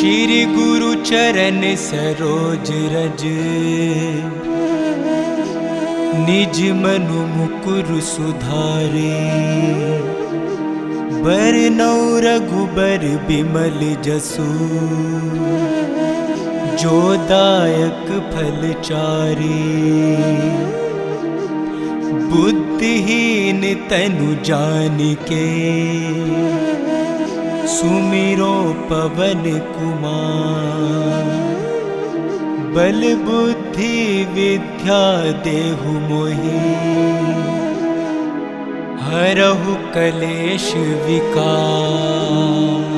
श्री गुरु चरण सरोज रज, निज मनु मुकुर सुधारे। बरनौ रघुबर बिमल जसु, जो दायक फल चारे। बुद्धिहीन तनु जानिके, सुमिरो पवन कुमार। बल बुद्धि विद्या देहु मोहि, हरहु कलेश विकार।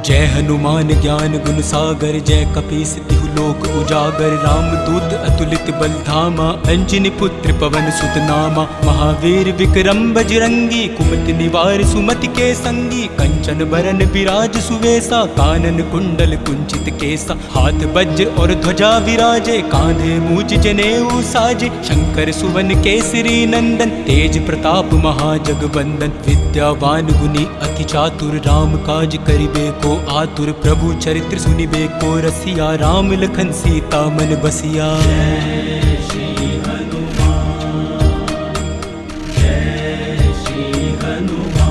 जय हनुमान ज्ञान गुण सागर, जय कपीस तिहु लोक उजागर। रामदूत अतुलित बल धामा, अंजनी पुत्र पवन सुत नामा। महावीर विक्रम बजरंगी, कुमति निवार सुमति के संगी। कंचन बरन विराज सुवेसा, कानन कुंडल कुंचित केसा। हाथ वज्र और ध्वजा विराजे, कांधे मूज जनेऊ साजे। शंकर सुवन केसरी नंदन, तेज प्रताप महाजगवंदन। विद्यावान गुणी अति चातुर, राम काज करिबे को आतुर। प्रभु चरित्र सुनिबे को रसिया, राम लखन सीता मन बसिया। जय श्री हनुमान, जय श्री हनुमान।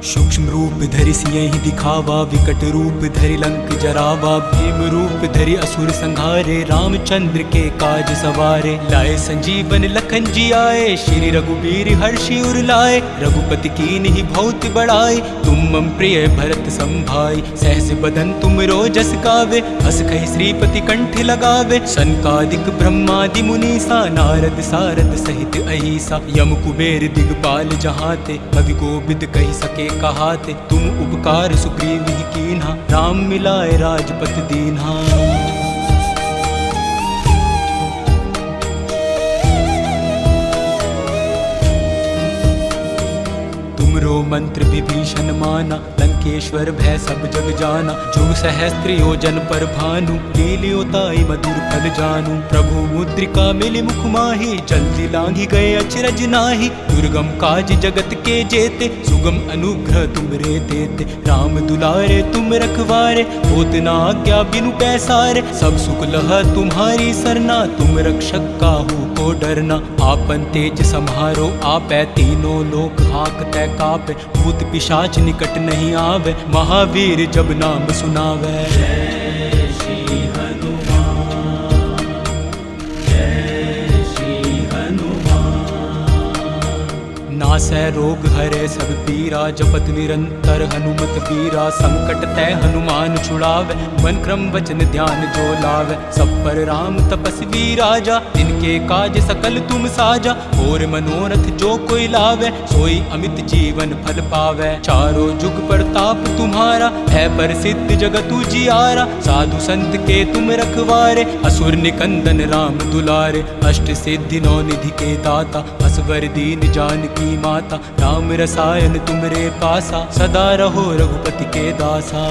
सूक्ष्म रूप धरि सियहि दिखावा, विकट रूप धरि लंक जरावा। भीम रूप धरि असुर संहारे, रामचंद्र के काज सवारे। लाए संजीवन लखन जी आए, श्री रघुबीर हर्षि उर लाए। रघुपति कीन्हि बहुत बड़ाई, तुम मम प्रिय भरत संभाई। सहस बदन तुम रोजस गावे, हस कहि श्रीपति कंठ लगावे। सनकादिक ब्रह्मादि मुनीसा, नारद सारद सहित अहिसा। यम कुबेर दिगपाल जहाते, कवि कोविद कहि सके कहाते। तुम उपकार सुग्रीव ही कीन्हा, राम मिलाए राजपत दीन्हा। तुमरो मंत्र विभीषण माना, लंकेश्वर भय सब जग जाना। जुग सहस्त्र योजन पर भानु, लील्योताई मधुर फल जानू। प्रभु मुद्रिका मिली मुख माही, जल्दी लांघी गए अचरज नाहि। दुर्गम काज जगत के जेते, सुगम अनुग्रह तुमरे देते। राम दुलारे तुम रखवारे, होत न आज्ञा बिनु पैसारे। सब सुख लह तुम्हारी सरना, तुम रक्षक काहू को डरना। आपन तेज सम्हारो आपै, तीनों लोक हांकतै कापै। भूत पिशाच निकट नहीं आवे, महावीर जब नाम सुनावे। जय श्री हनुमान, जय श्री हनुमान। नासै रोग हरे सब पीरा, जपत निरंतर हनुमत बीरा। संकट तै हनुमान छुड़ावे, मन क्रम वचन ध्यान जो लावे। सब पर राम तपस्वी राजा, इनके काज सकल तुम साजा। और मनोरथ जो कोई लावे, सोई अमित जीवन फल पावे। चारों जुग प्रताप तुम्हारा, है प्रसिद्ध जगत उजियारा। साधु संत के तुम रखवारे, असुर निकंदन राम दुलारे। अष्ट सिद्धि नौ निधि के दाता, असवर दीन जानकी माता। राम रसायन तुमरे पासा, सदा रहो रघुपति के दासा।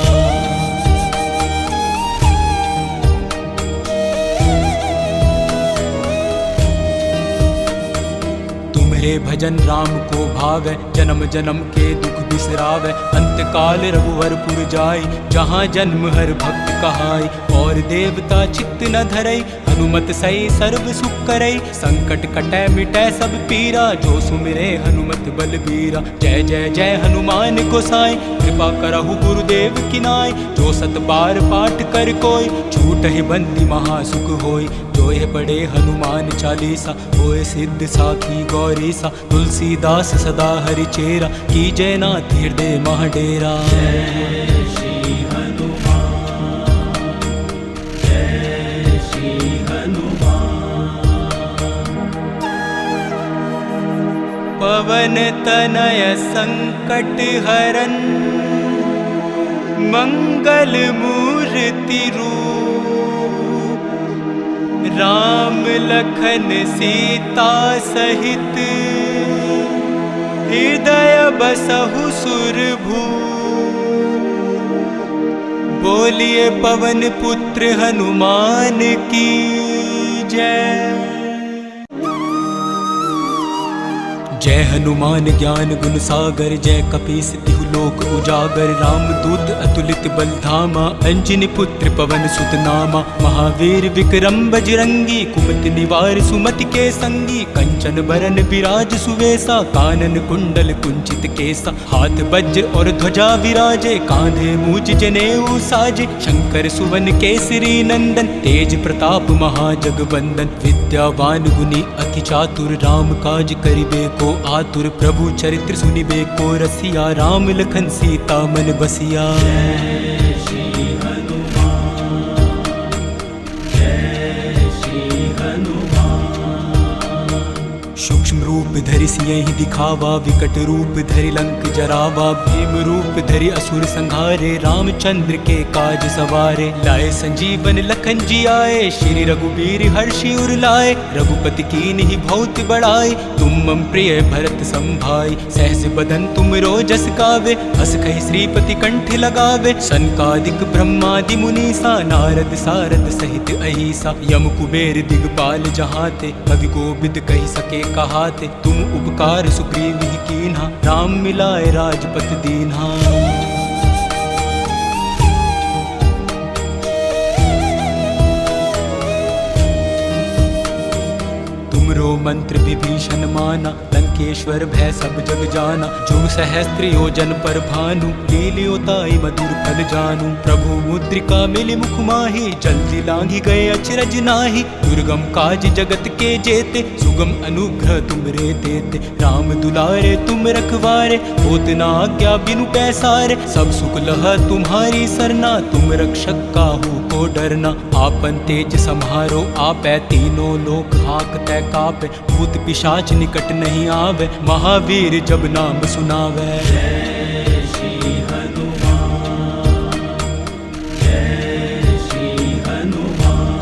तुम्हारे भजन राम को भावै, जन्म जन्म के दुख बिसरावै। अंत काल रघुवरपुर जाई, जहाँ जन्म हर भक्त कहाई। और देवता चित्त न धरई, हनुमत सई सर्व सुख करई। संकट कटै मिटै सब पीरा, जो सुमिरे हनुमत बलबीरा। जय जय जय हनुमान गोसाई, कृपा करहु गुरुदेव की नाई। जो सत बार पाठ कर कोई, छूटहि बंदी महासुख होई। जो ये पढ़े हनुमान चालीसा, होए सिद्ध साखी गौरीसा। तुलसीदास सदा हरि चेरा, की जय नाथ हृदय महडेरा। जय श्री हनुमान, जय श्री हनुमान। पवन तनय संकट हरन, मंगल मूर्ति रूप। राम लखन सीता सहित, हृदय बसहु सुरभूप। बोलिए पवन पुत्र हनुमान की जय। जय हनुमान ज्ञान गुण सागर जय कपीस तिहु लोक उजागर राम दूत अतुलित बल धामा अंजनी पुत्र पवन सुत नामा महावीर विक्रम बजरंगी कुमति निवार सुमति के संगी कंचन बरन विराज सुवेसा कानन कुंडल कुंचित केसा हाथ वज्र और ध्वजा विराजे कांधे मूज जनेऊ साजे शंकर सुवन केसरी नंदन तेज प्रताप महाजगवंदन विद्यावान गुनी अति चातुर राम काज करिबे को आतुर प्रभु चरित्र सुनिबे को रसिया राम लखन सीता मन बसिया। जय श्री हनुमान जय श्री हनुमान। सूक्ष्म रूप धरि सियहि दिखावा विकट रूप धरि लंक जरावा भीम रूप धरि असुर संहारे रामचंद्र के काज सवारे लाए संजीवन लखन जी आए श्री रघुबीर हर्षि उर लाए रघुपति कीन्हि बहुत बड़ाई तुम मम प्रिय भरत संभाई सहस बदन तुम रोजस गावे हस कहि श्रीपति कंठ लगावे सनकादिक ब्रह्मादि मुनीसा नारद सारद सहित अहिसा यम कुबेर दिगपाल जहाते कवि कोविद कहि सके कहाते तुम उपकार सुग्रीव ही कीन्हा राम मिलाए राजपत दीन्हा। तुमरो मंत्र विभीषण माना लंकेश्वर भय सब जग जाना जुग सहस्त्र योजन पर भानु लील्योताई मधुर फल जानू प्रभु मुद्रिका मिली मुख माही जल्दी लांघी गए अचरज नाही दुर्गम काज जगत के जेते सुगम अनुग्रह तुमरे देते राम दुलारे तुम रखवारे होत न आज्ञा बिनु पैसारे सब सुख लह तुम्हारी सरना तुम रक्षक काहू को डरना आपन तेज सम्हारो आपै तीनों लोक हाँकतै कापै भूत पिशाच निकट नहीं आवे महावीर जब नाम सुनावे। जय श्री हनुमान जय श्री हनुमान।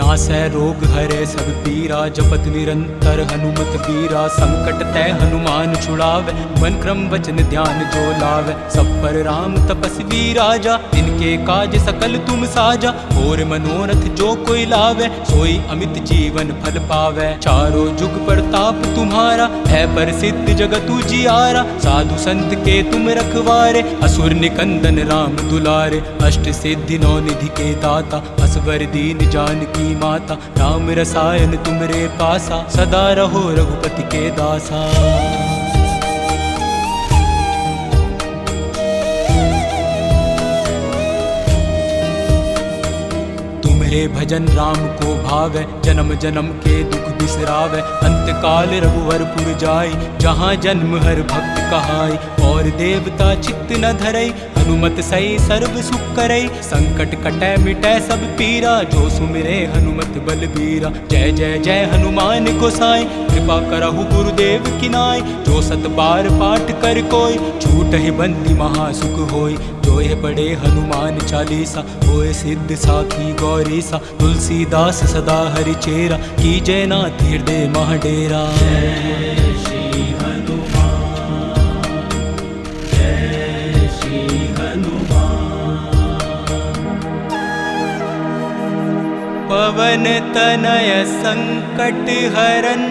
नासै रोग हरे सब पीरा जपत निरंतर हनुमत वीरा संकट तै हनुमान छुड़ावे मन क्रम वचन ध्यान जो लावे सब पर राम तपस्वी राजा इनके काज सकल तुम साजा और मनोरथ जो कोई लावे सोई अमित जीवन फल पावे चारों जुग प्रताप तुम्हारा है प्रसिद्ध जगत उजियारा साधु संत के तुम रखवारे असुर निकंदन राम दुलारे अष्ट सिद्धि नौ निधि के दाता असवर दीन जानकी माता राम रसायन तुमरे पासा सदा रहो रघुपति के दासा। तुम्हारे भजन राम को भावे जन्म जन्म के दुख बिसरावे अंत काल रघुवरपुर जाई जहाँ जन्म हर भक्त कहाई और देवता चित्त न धरई हनुमत सही सर्व सुख करई संकट कटै मिटै सब पीरा जो सुमिरे हनुमत बलबीरा। जय जय जय हनुमान गोसाई कृपा करहु गुरुदेव की नाई जो सत बार पाठ कर कोई छूटहि बंदी महासुख होई जो ये पढ़े हनुमान चालीसा होए सिद्ध साखी गौरीसा तुलसीदास सदा हरि चेरा की जय नाथ हृदय महाडेरा। जय श्री हनुमान जय श्री हनुमान। पवन तनय संकट हरन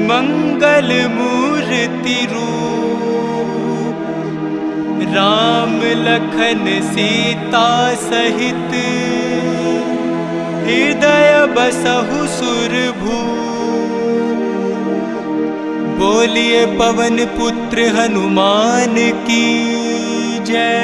मंगल मूर्ति रूप राम लखन सीता सहित हृदय बसहु सुरभूप बोलिए पवन पुत्र हनुमान की जय।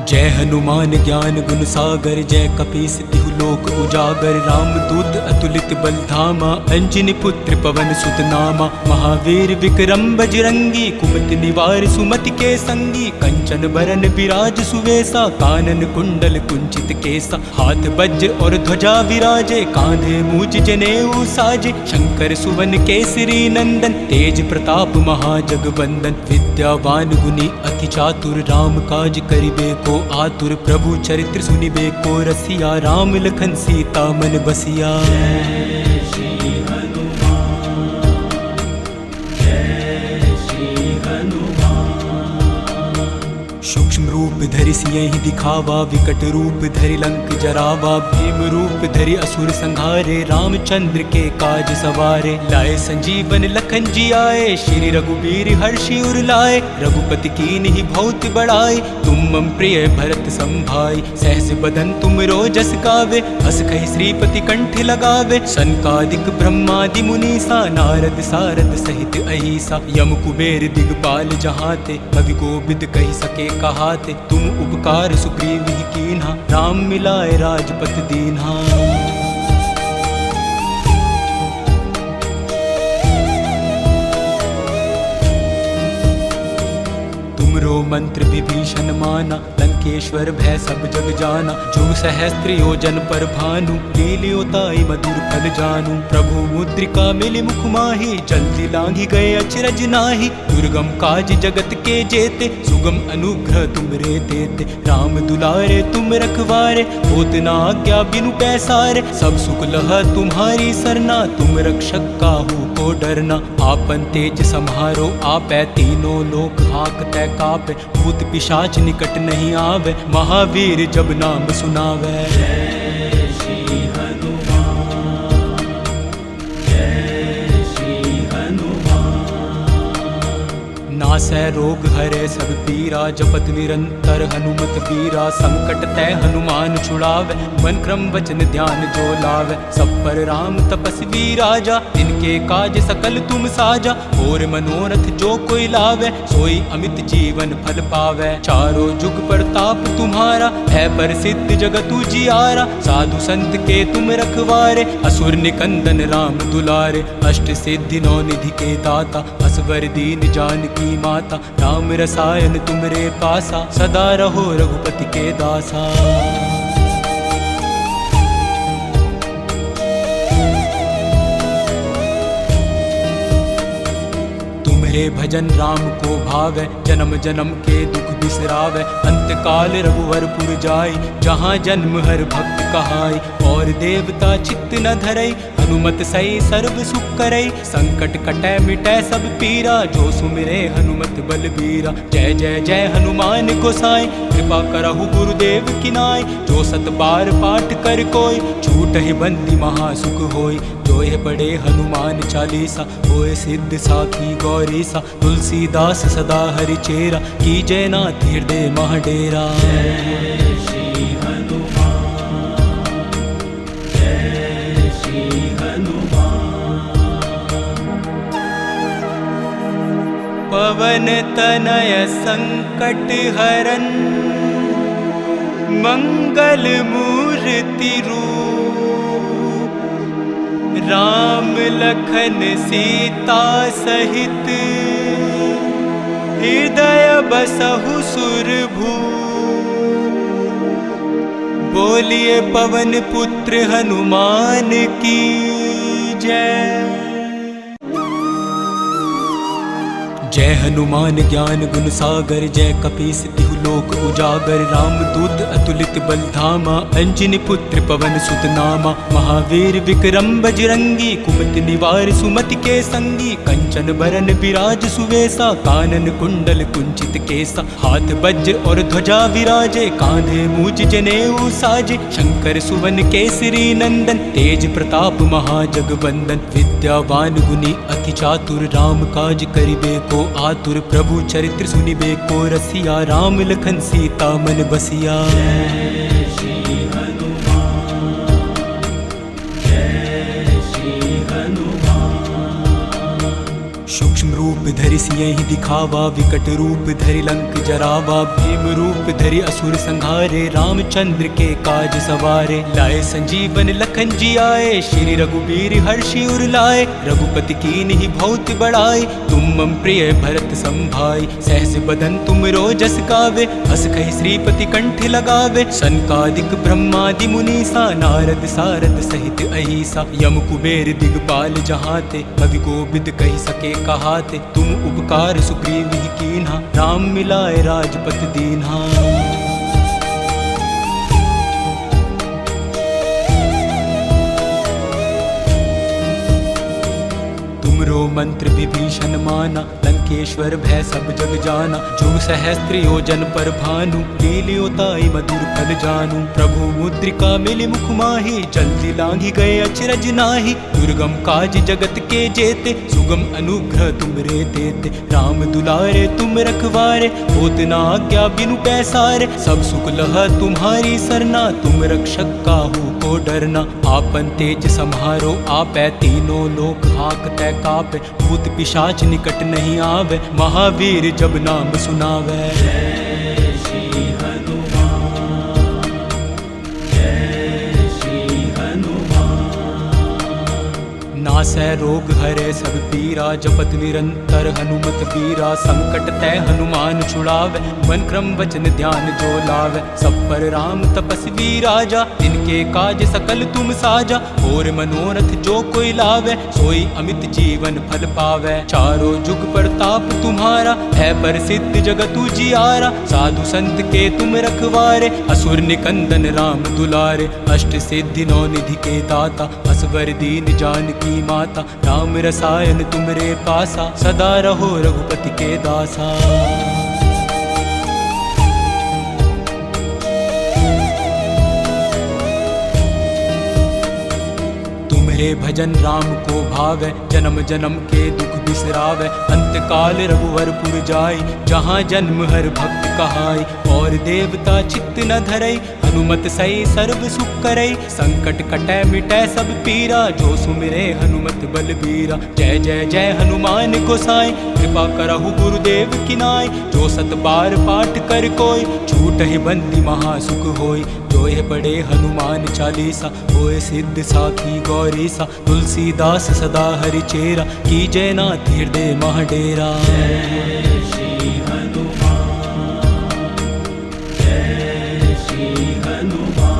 जय हनुमान ज्ञान गुण सागर जय कपीस तिहु लोक उजागर राम दूत अतुलित बल धामा अंजनी पुत्र पवन सुत नामा महावीर विक्रम बजरंगी कुमति निवार सुमति के संगी कंचन बरन विराज सुवेसा कानन कुंडल कुंचित केसा हाथ वज्र और ध्वजा विराजे कांधे मूज जनेऊ साजे शंकर सुवन केसरी नंदन तेज प्रताप महाजगवंदन विद्यावान गुनी अति चातुर राम काज करिबे को आतुर प्रभु चरित्र सुनिबे को रसिया राम लखन सीता मन बसिया। जय श्री हनुमान जय श्री हनुमान। सूक्ष्म रूप धरि सियहि दिखावा, विकट रूप धरि लंक जरावा। भीम रूप धरि असुर संहारे, रामचंद्र के काज सवारे। लाए संजीवन लखन जी आए, श्री रघुबीर हर्षि उर लाए। रघुपति कीन्हि बहुत बड़ाई, तुम मम प्रिय भरत संभाई। सहस बदन तुम रोजस गावे, हस कहि श्रीपति कंठ लगावे। सनकादिक ब्रह्मादि मुनीसा, नारद सारद सहित अहिसा। यम कुबेर दिगपाल जहाते, कवि कोविद कहि सके कहाते। तुम उपकार सुग्रीव ही कीन्हा, राम मिलाए राजपत दीन्हा। तुमरो मंत्र विभीषण माना, लंकेश्वर भय सब जग जाना। जुग सहस्त्र योजन पर भानु, लील्योताई मधुर फल जानू। प्रभु मुद्रिका मिली मुख माही, जल्दी लांघी गए अचरज नाही। दुर्गम काज जगत के जेते, सुगम अनुग्रह तुमरे देते। राम दुलारे तुम रखवारे, होत न आज्ञा बिनु पैसारे। सब सुख लह तुम्हारी सरना, तुम रक्षक काहू को डरना। आपन तेज सम्हारो आपै, तीनों लोक हाँकतै कापै। भूत पिशाच निकट नहीं आवे, महावीर जब नाम सुनावे। जय श्री हनुमान, जय श्री हनुमान। नासै रोग हरे सब पीरा, जपत निरंतर हनुमत बीरा। संकट तै हनुमान छुड़ावे, मन क्रम वचन ध्यान जो लावे। सब पर राम तपस्वी राजा, इनके काज सकल तुम साजा। और मनोरथ जो कोई लावे, सोई अमित जीवन फल पावे। चारों जुग प्रताप तुम्हारा, है प्रसिद्ध जगत उजियारा। साधु संत के तुम रखवारे, असुर निकंदन राम दुलारे। अष्ट सिद्धि नौ निधि के दाता, असवर दीन जानकी माता। राम रसायन तुमरे पासा, सदा रहो रघुपति के दासा। तुम्हारे भजन राम को भावै, जन्म जन्म के दुख बिसरावै। अंत काल रघुवरपुर जाई, जहाँ जन्म हर भक्त कहाई। और देवता चित्त न धरई, हनुमत सई सर्व सुख करई। संकट कटै मिटै सब पीरा, जो सुमिरे हनुमत बलबीरा। जय जय जय हनुमान गोसाई, कृपा करहु गुरुदेव की नाई। जो सत बार पाठ कर कोई, छूटहि बंदी महासुख होई। जोय पढ़े हनुमान चालीसा, होय सिद्ध साखी गौरीसा। तुलसीदास सदा हरि चेरा, कीजय नाथ हृदय मह डेरा। जय श्री हनुमान, जय श्री हनुमान। पवन तनय संकट हरन, मंगल मूर्ति रूप। राम लखन सीता सहित, हृदय बसहु सुरभूप। बोलिए पवन पुत्र हनुमान की जय। जय हनुमान ज्ञान गुण सागर, जय कपीस तिहु लोक उजागर। राम दूत अतुलित बल धामा, अंजनी पुत्र पवन सुत नामा। महावीर विक्रम बजरंगी, कुमति निवार सुमति के संगी। कंचन बरन बिराज सुवेसा, कानन कुंडल कुंचित केसा। हाथ वज्र और ध्वजा विराजे, कांधे मूज जनेऊ साजे। शंकर सुवन केसरी नंदन, तेज प्रताप महाजगवंदन। विद्यावान गुणी अति चातुर, राम काज करिबे को आतुर। प्रभु चरित्र सुनिबे को रसिया, राम लखन सीता मन बसिया। जय श्री हनुमान, जय श्री हनुमान। सूक्ष्म रूप धरि सियहि दिखावा, विकट रूप धरि लंक जरावा। भीम रूप धरि असुर संहारे, रामचंद्र के काज सवारे। लाए संजीवन लखन जी आए, श्री रघुबीर हर्षि उर लाए। रघुपति कीन्हि बहुत बड़ाई, तुम मम प्रिय भरत संभाई। सहस बदन तुम रोजस गावे, हस कहि श्रीपति कंठ लगावे। सनकादिक ब्रह्मादि मुनीसा, नारद सारद सहित अहिसा। यम कुबेर दिगपाल जहाते, कवि कोविद कहि सके कहाते। तुम उपकार सुग्रीव ही कीन्हा, राम मिलाए राजपत दीन्हा। तुमरो मंत्र विभीषण माना, लंकेश्वर भय सब जग जाना। जुग सहस्त्र योजन पर भानु, लील्यो ताई मधुर फल जानू। प्रभु मुद्रिका मिली मुख माही, जल्दी लांघी गए अचरज नाही। दुर्गम काज जगत के जेते, सुगम अनुग्रह तुमरे देते। राम दुलारे तुम रखवारे, होत न आज्ञा बिनु पैसारे। सब सुख लह तुम्हारी सरना, तुम रक्षक काहू को डरना। आपन तेज सम्हारो आपै, तीनों लोक हाकतै कापै। भूत पिशाच निकट नहीं आवे, महावीर जब नाम सुनावे। जय श्री हनुमान, जय श्री हनुमान। नासै रोग हरे सब पीरा, जपत निरंतर हनुमत बीरा। संकट तै हनुमान छुड़ावे, मन क्रम वचन ध्यान जो लावे। सब पर राम तपस्वी राजा, इनके काज सकल तुम साजा। और मनोरथ जो कोई लावे, सोई अमित जीवन फल पावे। चारों जुग प्रताप तुम्हारा, है प्रसिद्ध जगत उजियारा। साधु संत के तुम रखवारे, असुर निकंदन राम दुलारे। अष्ट सिद्धि नौ निधि के दाता, असवर दीन जानकी माता। राम रसायन तुमरे पासा, सदा रहो रघुपति के दासा। तुम्हारे भजन राम को भावे, जन्म जन्म के दुख बिसरावे। अंत काल रघुवरपुर जाई, जहाँ जन्म हर भक्त कहाई। और देवता चित्त न धरई, हनुमत सही सर्व सुख करई। संकट कटै मिटै सब पीरा, जो सुमिरे हनुमत बलबीरा। जय जय जय हनुमान गोसाई, कृपा करहु गुरुदेव की नाई। जो सत बार पाठ कर कोई, छूटहि बंदी महासुख होई। जो यह पढ़े हनुमान चालीसा, होए सिद्ध साखी गौरीसा। तुलसीदास सदा हरि चेरा, कीजय नाथ हृदय मह डेरा। जय श्री हनुमान, जय श्री हनुमान।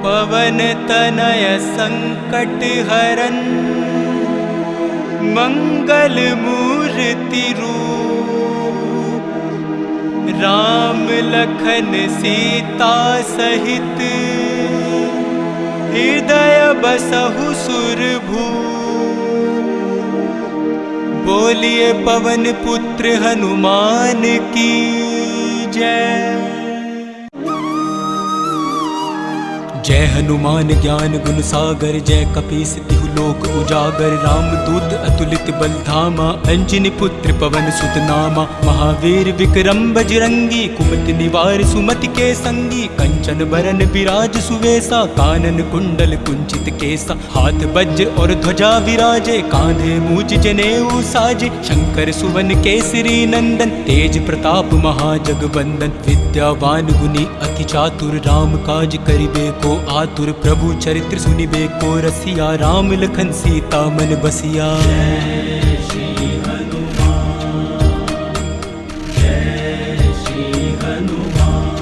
पवन तनय संकट हरन, मंगल मूर्ति रूप। राम लखन सीता सहित, हृदय बसहु सुरभूप। बोलिए पवन पुत्र हनुमान की जय। जय हनुमान ज्ञान गुण सागर, जय कपीस तिहु लोक उजागर। राम दूत अतुलित बल धामा, अंजनी पुत्र पवन सुत नामा। महावीर विक्रम बजरंगी, कुमति निवार सुमति के संगी। कंचन बरन विराज सुवेसा, कानन कुंडल कुंचित केसा। हाथ वज्र और ध्वजा विराजे, कांधे मूज जनेऊ साजे। शंकर सुवन केसरी नंदन, तेज प्रताप महाजगबंदन। विद्यावान गुणी अति चातुर, राम काज करिबे को आतुर। प्रभु चरित्र सुनिबे को रसिया, राम लखन सीता मन बसिया। जय श्री हनुमान, जय श्री हनुमान।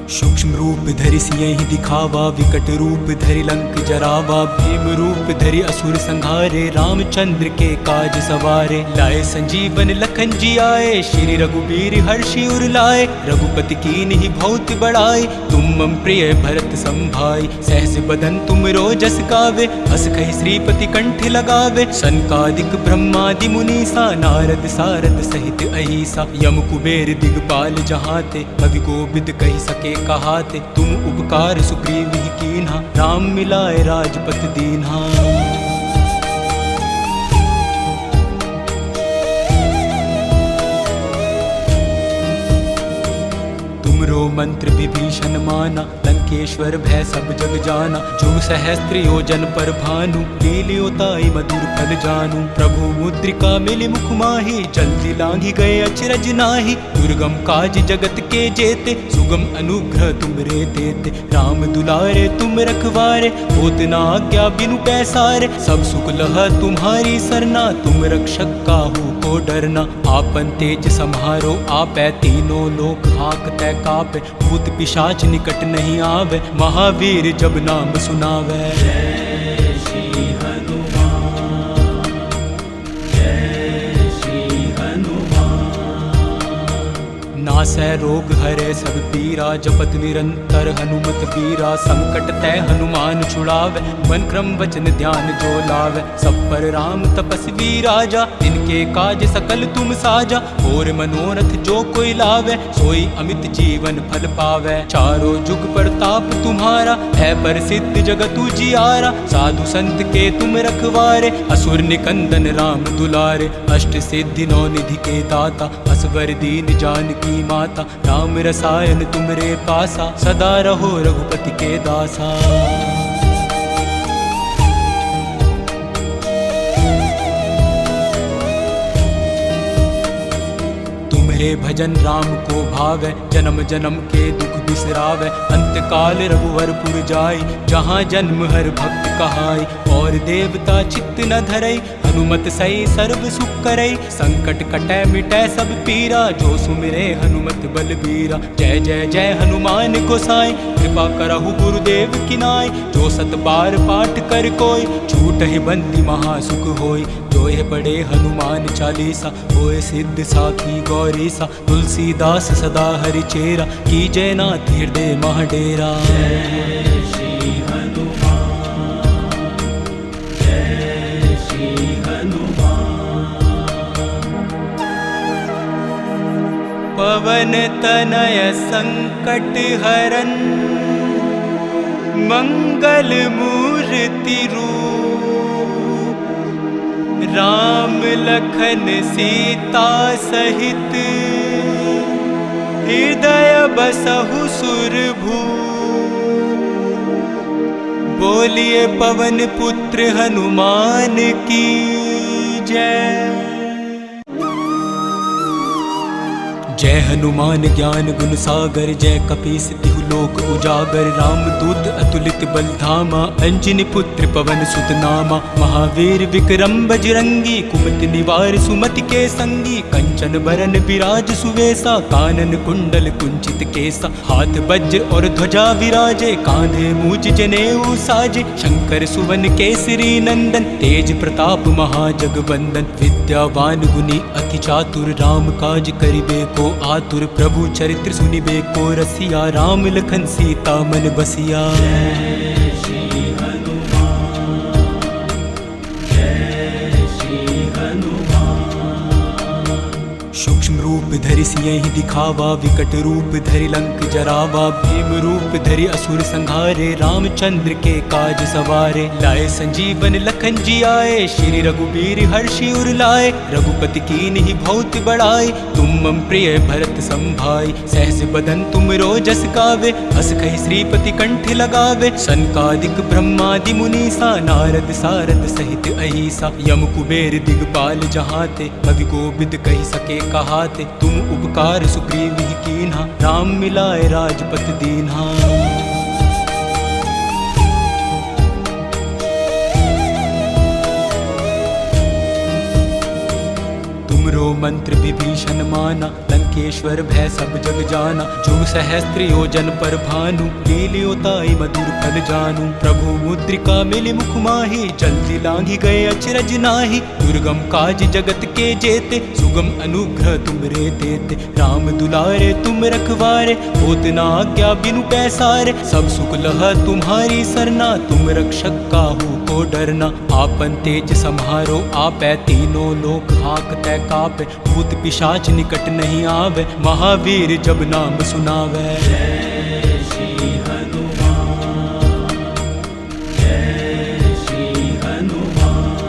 सूक्ष्म रूप धरि सियहि दिखावा, विकट रूप धरि लंक जरावा। भीम रूप धरि असुर संहारे, रामचंद्र के काज सवारे। लाए संजीवन लखन जी आए, श्री रघुबीर हर्षि उर लाए। रघुपति कीन्हि बहुत बड़ाई, तुम मम प्रिय भरत संभाई। सहस बदन तुम रोजस गावे, हस कहि श्रीपति कंठ लगावे। सनकादिक ब्रह्मादि मुनीसा, नारद सारद सहित अहिसा। यम कुबेर दिगपाल जहाते, कवि कोविद कहि सके कहाते। तुम उपकार सुग्रीव ही कीन्हा, राम मिलाए राजपत दीन्हा। तुमरो मंत्र विभीषण माना, लंकेश्वर भय सब जग जाना। जुग सहस्त्र योजन पर भानु, लील्यो ताई मधुर फल जानू। प्रभु मुद्रिका मिली मुख माही, जल्दी लांघी गए अचरज नाही। दुर्गम काज जगत के जेते, सुगम अनुग्रह तुमरे देते। राम दुलारे तुम रखवारे, होत न आज्ञा बिनु पैसारे। सब सुख लह तुम्हारी सरना, तुम रक्षक काहू को डरना। आपन तेज सम्हारो आपै, तीनों लोक हाकतै कापै। भूत पिशाच निकट नहीं आवे, महावीर जब नाम सुनावे। जय श्री हनुमान, जय श्री हनुमान। नासै रोग हरे सब पीरा, जपत निरंतर हनुमत वीरा। संकट तै हनुमान छुड़ावे, मन क्रम वचन ध्यान जो लावे। सब पर राम तपस्वी राजा, इनके काज सकल तुम साजा। और मनोरथ जो कोई लावे, सोई अमित जीवन फल पावे। चारों जुग प्रताप तुम्हारा, है प्रसिद्ध जगत उजियारा। साधु संत के तुम रखवारे, असुर निकंदन राम दुलारे। अष्ट सिद्धि नौ निधि के दाता, असवर दीन जानकी माता। राम रसायन तुमरे पासा, सदा रहो रघुपति के दासा। तुम्हारे भजन राम को भावै, जन्म जन्म के दुख बिसरावै। अंत काल रघुवरपुर जाई, जहाँ जन्म हर भक्त कहाई। और देवता चित्त न धरई, हनुमत सई सर्व सुख करई। संकट कटै मिटै सब पीरा, जो सुमिरै हनुमत बलबीरा। जय जय जय हनुमान गोसाई, कृपा करहु गुरुदेव की नाई। जो सत बार पाठ कर कोई, छूटहि बंदी महासुख होई। जो ये पढ़े हनुमान चालीसा, होए सिद्ध साखी गौरीसा। तुलसीदास सदा हरि चेरा, की जय नाथ हृदय महडेरा। जय श्री हनुमान, जय श्री हनुमान। पवन तनय संकट हरन, मंगल मूर्ति रूप। राम लखन सीता सहित, हृदय बसहु सुरभूप। बोलिए पवन पुत्र हनुमान की जय। जय हनुमान ज्ञान गुण सागर, जय कपीस तिहु लोक उजागर। राम दूत अतुलित बल धामा, अंजनी पुत्र पवन सुत नामा। महावीर विक्रम बजरंगी, कुमति निवार सुमति के संगी। कंचन बरन विराज सुवेसा, कानन कुंडल कुंचित केसा। हाथ वज्र और ध्वजा विराजे, कांधे मूज जनेऊ साजे। शंकर सुवन केसरी नंदन, तेज प्रताप महाजगवंदन। विद्यावान गुणी अति चातुर, राम काज करिबे को आतुर। प्रभु चरित्र सुनिबे को रसिया, राम लखन सीता मन बसिया। जय श्री हनुमान, जय श्री हनुमान। सूक्ष्म रूप धरि सियहि दिखावा, विकट रूप धरि लंक जरावा। भीम रूप धरि असुर संहारे, रामचंद्र के काज सवारे। लाए संजीवन लखन जी आए, श्री रघुबीर हर्षि उर लाए। रघुपति कीन्हि बहुत बड़ाई, तुम मम प्रिय भरत संभाई। सहस बदन तुम रोजस गावे, हस कहि श्रीपति कंठ लगावे। सनकादिक ब्रह्मादि मुनीसा, नारद सारद सहित अहिसा। यम कुबेर दिगपाल जहाते, कवि कोविद कहि सके कहाते। तुम उपकार सुग्रीव ही कीन्हा, राम मिलाए राजपत दीन्हा। तुमरो मंत्र विभीषण माना, लंकेश्वर भय सब जग जाना। जुग सहस्त्र योजन पर भानु, लील्योताई मधुर फल जानू। प्रभु मुद्रिका मिली मुख माही, जल्दी लांघी गए अचरज नाहि। दुर्गम काज जगत के जेते, सुगम अनुग्रह तुमरे देते। राम दुलारे तुम रखवारे, होत न आज्ञा बिनु पैसारे। सब सुख लह तुम्हारी सरना, तुम रक्षक काहू को डरना। आपन तेज सम्हारो आपै, तीनों लोक हाँकतै कापै। भूत पिशाच निकट नहीं आवे, महावीर जब नाम सुनावे। जय श्री हनुमान, जय श्री हनुमान।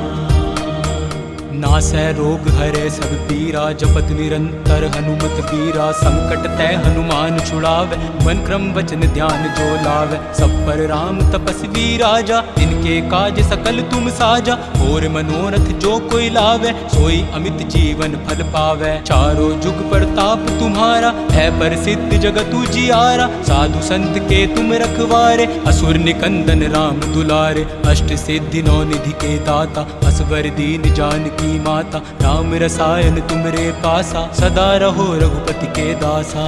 नासै रोग हरे सब पीरा, जपत निरंतर हनुमत वीरा। संकट तै हनुमान छुड़ावे, मन क्रम वचन ध्यान जो लावे। सब पर राम तपस्वी राजा, इनके काज सकल तुम साजा। और मनोरथ जो कोई लावे, सोई अमित जीवन फल पावे। चारों जुग प्रताप तुम्हारा, है प्रसिद्ध जगत उजियारा। साधु संत के तुम रखवारे, असुर निकंदन राम दुलारे। अष्ट सिद्धि नौ निधि के दाता, असवर दीन जानकी माता। राम रसायन तुमरे पासा, सदा रहो रघुपति के दासा।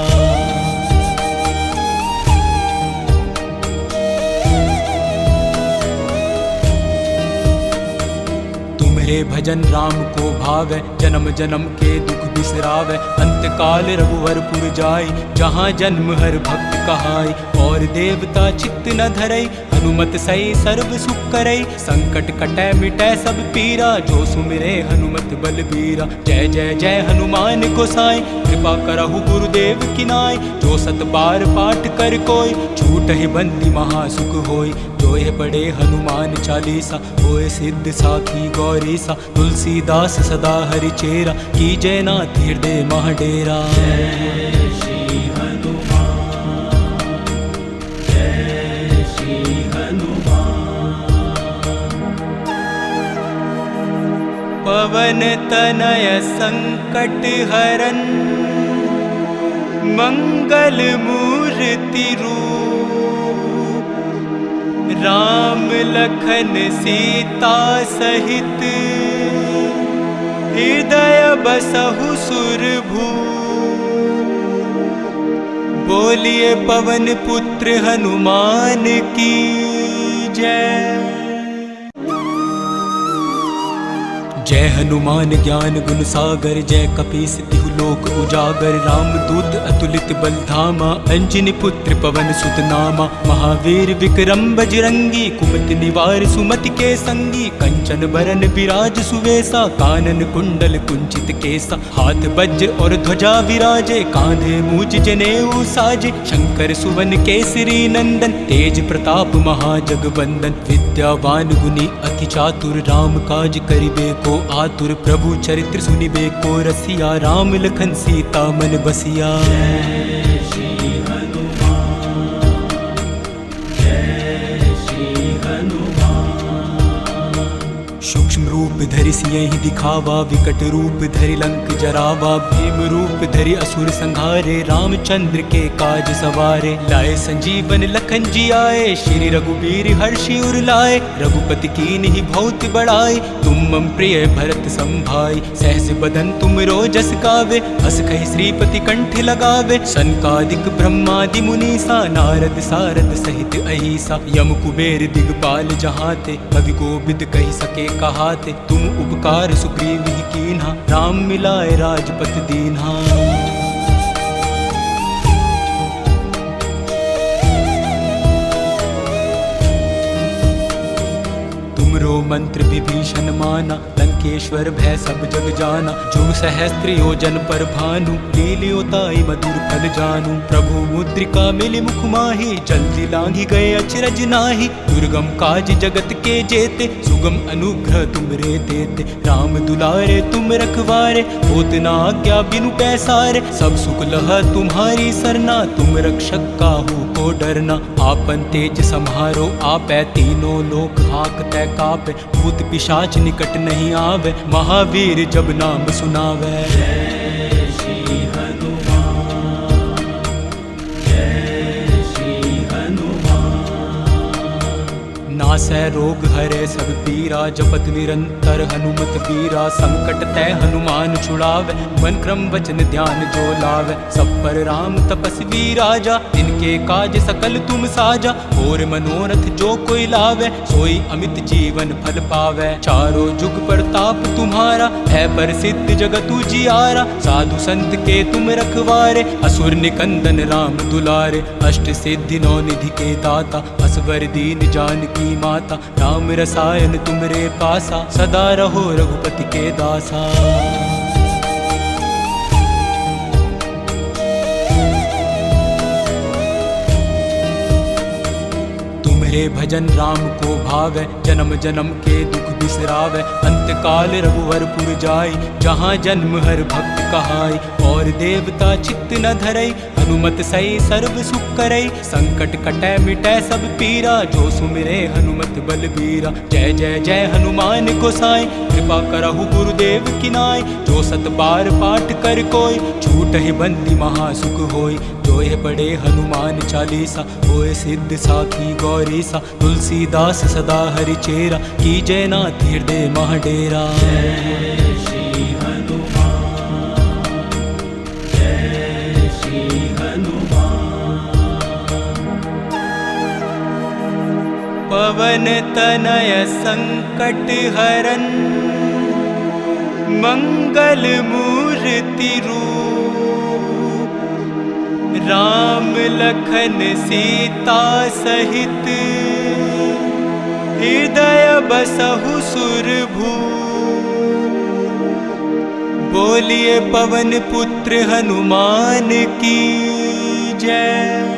तुम्हारे भजन राम को भावै, जन्म जन्म के दुख बिसरावे। अंतकाल रघुवरपुर जाई, जहाँ जन्म हर भक्त कहाई। और देवता चित्त न धरई, हनुमत सई सर्व सुख करई। संकट कटै मिटै सब पीरा, जो सुमिरे हनुमत बलबीरा। जय जय जय हनुमान गोसाई, कृपा करहु गुरुदेव की नाई। जो सत बार पाठ कर कोई, छूटहि बंदी महासुख होई। जो यह पढ़े हनुमान चालीसा, होए सिद्ध साखी गौरीसा। तुलसीदास सदा हरि चेरा, कीजय नाथ हृदय मह डेरा। जय श्री हनुमान, जय श्री हनुमान। पवन तनय संकट हरन, मंगल मूर्ति रूप। राम लखन सीता सहित, हृदय बसहु सुरभूप। बोलिए पवन पुत्र हनुमान की जय। जय हनुमान ज्ञान गुण सागर, जय कपीस तिहु लोक उजागर। राम दूत अतुलित बल धामा, अंजनी पुत्र पवन सुत नामा। महावीर विक्रम बजरंगी, कुमति निवार सुमति के संगी। कंचन बरन विराज सुवेसा, कानन कुंडल कुंचित केसा। हाथ वज्र और ध्वजा विराजे, कांधे मूज जनेऊ साजे। शंकर सुवन केसरी नंदन, तेज प्रताप महाजगवंदन। विद्यावान गुणी अति चातुर, राम काज करिबे को आतुर। प्रभु चरित्र सुनिबे को रसिया, राम लखन सीता मन बसिया। जय श्री हनुमान, जय श्री हनुमान। सूक्ष्म रूप धरि सियहि दिखावा, विकट रूप धरि लंक जरावा। भीम रूप धरि असुर संहारे, रामचंद्र के काज सवारे। लाए संजीवन लखन जी आए, श्री रघुबीर हर्षि उर लाए। रघुपति कीन्हि बहुत बड़ाई, तुम मम प्रिय भरत संभाई। सहस बदन तुम रोजस गावे, हस कहि श्रीपति कंठ लगावे। सनकादिक ब्रह्मादि मुनीसा, नारद सारद सहित अहिसा। यम कुबेर दिगपाल जहाते, कवि कोविद कहि सके कहाते। तुम उपकार सुग्रीव ही कीन्हा, राम मिलाए राजपत दीन्हा। तुमरो मंत्र विभीषण माना, लंकेश्वर भय सब जग जाना। जुग सहस्त्र योजन पर भानु, लील्योताई मधुर फल जानू। प्रभु मुद्रिका मिली मुख माही, जल्दी लांघी गए अचरज नाहि। दुर्गम काज जगत के जेते, सुगम अनुग्रह तुमरे देते। राम दुलारे तुम रखवारे, होत न आज्ञा बिनु पैसारे। सब सुख लह तुम्हारी सरना, तुम रक्षक काहू को डरना। आपन तेज सम्हारो आपै, तीनों लोक हाँकतै कापै। भूत पिशाच निकट नहीं आवे, महावीर जब नाम सुनावे। जय श्री हनुमान, जय श्री हनुमान। नासै रोग हरे सब पीरा, जपत निरंतर हनुमत बीरा। संकट तै हनुमान छुड़ावे, मन क्रम वचन ध्यान जो लावे। सब पर राम तपस्वी राजा, इनके काज सकल तुम साजा। और मनोरथ जो कोई लावे, सोई अमित जीवन फल पावे। चारों जुग प्रताप तुम्हारा, है प्रसिद्ध जगत उजियारा। साधु संत के तुम रखवारे, असुर निकंदन राम दुलारे। अष्ट सिद्धि नौ निधि के दाता, असवर दीन जानकी माता। राम रसायन तुमरे पासा, सदा रहो रघुपति के दासा। तुम्हारे भजन राम को भावै, जन्म जन्म के दुख बिसरावै। अंतकाल रघुवरपुर जाई, जहाँ जन्म हर भक्त कहाई। और देवता चित्त न धरई, हनुमत सई सर्व सुख करई। संकट कटै मिटै सब पीरा, जो सुमिरे हनुमत बलबीरा। जय जय जय हनुमान गोसाई, कृपा करहु गुरुदेव की नाई। जो सत बार पाठ कर कोई, छूटहि बंदी महासुख होई। जो यह पढ़े हनुमान चालीसा, होए सिद्ध साखी गौरीसा। तुलसीदास सदा हरि चेरा, कीजय नाथ हृदय मह डेरा। जय श्री हनुमान, जय श्री हनुमान। पवन तनय संकट हरन, मंगल मूर्ति मूर्ति रूप, राम लखन सीता सहित हृदय बसहु सुरभूप। बोलिए पवन पुत्र हनुमान की जय।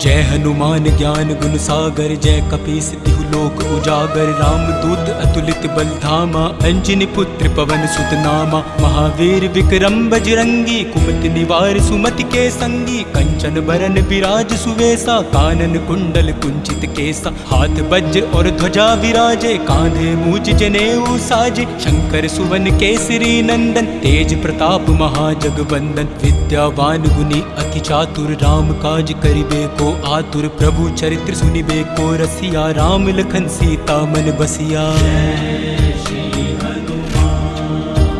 जय हनुमान ज्ञान गुण सागर, जय कपीस तिहु लोक उजागर। राम दूत अतुलित बल धामा, अंजनी पुत्र पवन सुत नामा। महावीर विक्रम बजरंगी, कुमति निवार सुमति के संगी। कंचन बरन बिराज सुवेसा, कानन कुंडल कुंचित केसा। हाथ वज्र और ध्वजा विराजे, कांधे मूज जनेऊ साजे। शंकर सुवन केसरी नंदन, तेज प्रताप महाजगवंदन। विद्यावान गुणी अति चातुर, राम काज करिबे को आतुर। प्रभु चरित्र सुनिबे को रसिया, राम लखन सीता मन बसिया। जय श्री हनुमान,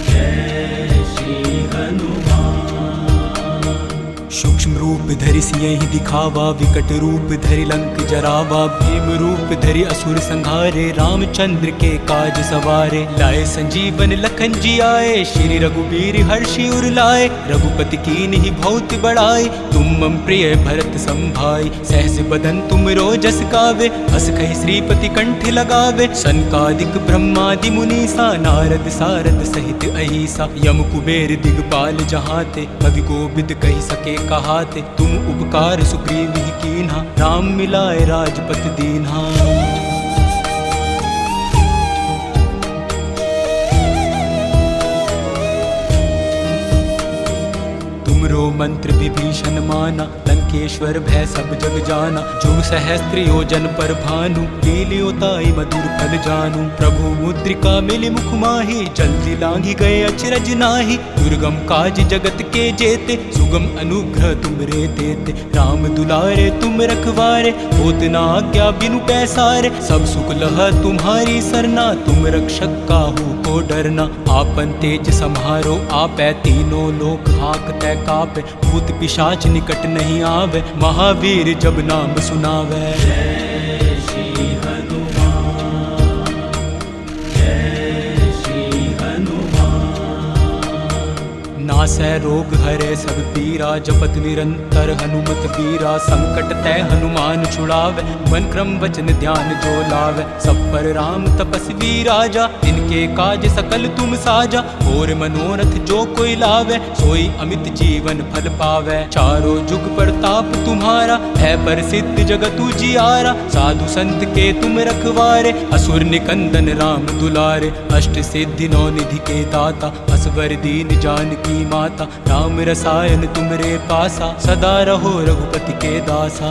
जय श्री हनुमान। सूक्ष्म रूप धरि सियहि दिखावा, विकट रूप धरि लंक जरावा। भीम रूप धरि असुर संहारे, रामचंद्र के काज सवारे। लाए संजीवन लखन जी आए, श्री रघुबीर हर्षि उर लाए। रघुपति कीन्हि बहुत बड़ाई, तुम मम प्रिय भरत संभाई। सहस बदन तुम रोजस गावे, हस कहि श्रीपति कंठ लगावे। सनकादिक ब्रह्मादि मुनीसा, नारद सारद सहित अहिसा। यम कुबेर दिगपाल जहाते, कवि कोविद कहि सके कहाते। तुम उपकार सुग्रीव ही कीन्हा, राम मिलाए राजपत दीन्हा। तुमरो मंत्र विभीषण माना, लंकेश्वर भय सब जग जाना। जो सहस्त्र योजन पर भानु, लील्योताई मधुर फल जानू। प्रभु मुद्रिका मिली मुख माही, जल्दी लांघी गए अचरज नाही। दुर्गम काज जगत के जेते, सुगम अनुग्रह तुमरे देते। राम दुलारे तुम रखवारे, होत न आज्ञा बिनु पैसारे। सब सुख लह तुम्हारी सरना, तुम रक्षक काहू को डरना। आपन तेज सम्हारो आपै, तीनों लोक हाँकतै कापै। भूत पिशाच निकट नहीं आवे, महावीर जब नाम सुनावे। जय श्री हनुमान, जय श्री हनुमान। नासै रोग हरे सब पीरा, जपत निरंतर हनुमत बीरा। संकट तै हनुमान छुड़ावे, मन क्रम वचन ध्यान जो लावे। सब पर राम तपस्वी राजा, इनके काज सकल तुम साजा। और मनोरथ जो कोई लावे, सोई अमित जीवन फल पावे। चारों जुग प्रताप तुम्हारा, है प्रसिद्ध जगत उजियारा। साधु संत के तुम रखवारे, असुर निकंदन राम दुलारे। अष्ट सिद्धि नौ निधि के दाता, असवर दीन जानकी माता। राम रसायन तुमरे पासा, सदा रहो रघुपति के दासा।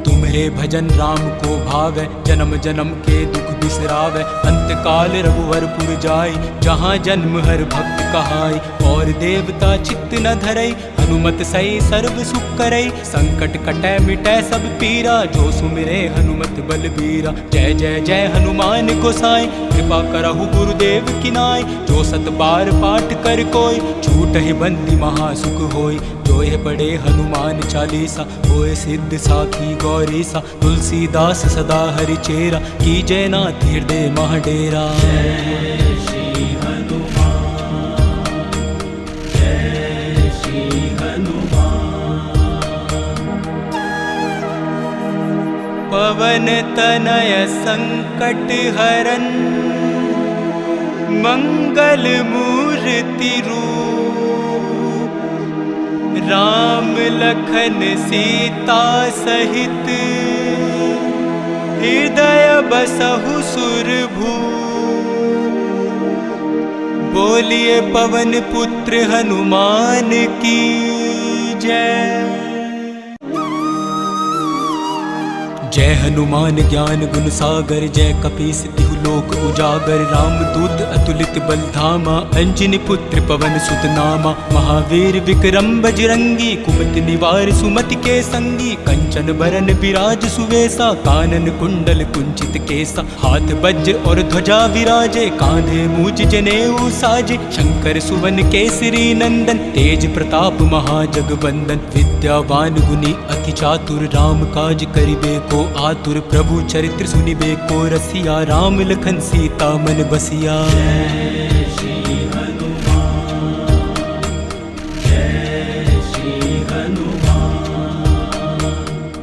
तुम्हारे भजन राम को भावे, जन्म जन्म के दुख बिसरावे। अंत काल रघुवरपुर जाई, जहाँ जन्म हर भक्त कहाई। और देवता चित्त न धरई, हनुमत सई सर्व सुख करई। संकट कटै मिटै सब पीरा, जो सुमिरे हनुमत बलबीरा। जय जय जय हनुमान गोसाई, कृपा करहु गुरुदेव की नाई। जो सत बार पाठ कर कोई, छूटहि बंदी महासुख होई। जो यह पढ़े हनुमान चालीसा, होए सिद्ध साखी गौरीसा। तुलसीदास सदा हरि चेरा, कीजय नाथ हृदय मह डेरा। जय श्री हनुमान, जय श्री हनुमान। पवन तनय संकट हरन, मंगल मूर्ति रूप। राम लखन सीता सहित, हृदय बसहु सुरभूप। बोलिए पवन पुत्र हनुमान की जय। जय हनुमान ज्ञान गुण सागर जय कपीस तिहु लोक उजागर रामदूत अतुलित बल धामा अंजनी पुत्र पवन सुत नामा महावीर विक्रम बजरंगी कुमति निवार सुमति के संगी कंचन बरन विराज सुवेसा कानन कुंडल कुंचित केसा हाथ वज्र और ध्वजा विराजे कांधे मूज जनेऊ साजे शंकर सुवन केसरी नंदन तेज प्रताप महाजगवंदन विद्यावान गुनी अति चातुर राम काज करिबे को आतुर प्रभु चरित्र सुनिबे को रसिया राम लखन सीता मन बसिया।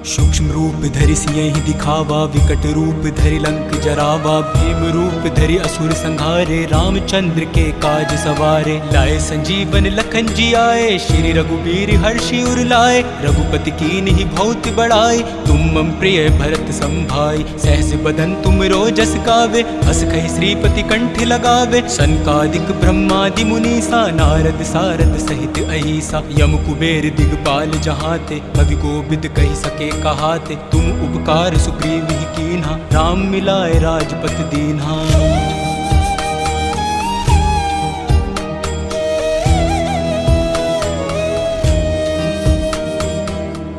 सूक्ष्म रूप धरि सियहि दिखावा विकट रूप धरि लंक जरावा भीम रूप धरि असुर संहारे रामचंद्र के काज सवारे लाए संजीवन लखन जी आए श्री रघुबीर हर्षि उर लाए रघुपति कीन्हि बहुत बड़ाई तुम मम प्रिय भरत संभाई सहस बदन तुम रोजस गावे हस कहि श्रीपति कंठ लगावे सनकादिक ब्रह्मादि मुनीसा नारद सारद सहित अहिसा यम कुबेर दिगपाल जहाते कवि गोविद कहि सके कहाते तुम उपकार सुग्रीव ही कीन्हा राम मिलाए राजपत दीन्हा।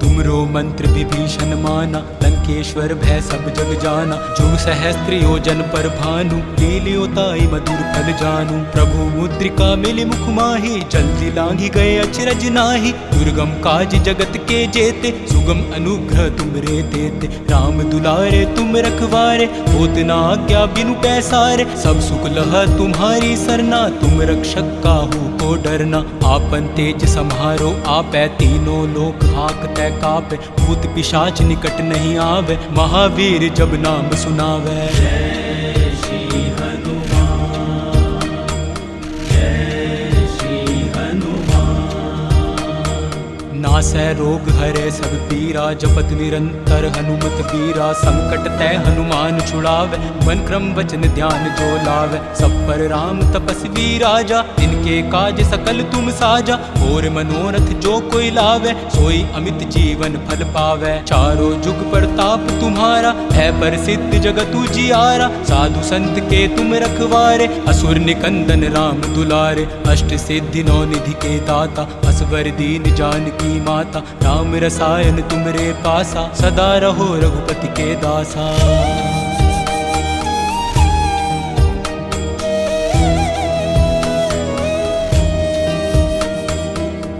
तुमरो मंत्र विभीषण माना लंकेश्वर भय सब जग जाना जुग सहस्त्र योजन पर भानु लील्योताई मधुर फल जानू प्रभु मुद्रिका मिली मुख माही जल्दी लांघी गए अचरज नाही दुर्गम काज जगत के जेते सुगम अनुग्रह तुमरे देते राम दुलारे तुम रखवारे होत न आज्ञा बिनु पैसारे सब सुख लह तुम्हारी सरना तुम रक्षक काहू को डरना आपन तेज सम्हारो आपै तीनों लोक हाकतै कापै भूत पिशाच निकट नहीं आवे महावीर जब नाम सुनावे। जय श्री हनुमान जय श्री हनुमान नासै रोग हरे सब पीरा जपत निरंतर हनुमत वीरा संकट तै हनुमान छुड़ावे मन क्रम वचन ध्यान जो लावे सब पर राम तपस्वी राजा इनके काज सकल तुम साजा और मनोरथ जो कोई लावे सोई अमित जीवन फल पावे चारों जुग प्रताप तुम्हारा है प्रसिद्ध जगत उजियारा साधु संत के तुम रखवारे असुर निकंदन राम दुलारे अष्ट सिद्धि नौ निधि के दाता असवर दीन जानकी माता राम रसायन तुमरे पासा सदा रहो रघुपति के दासा।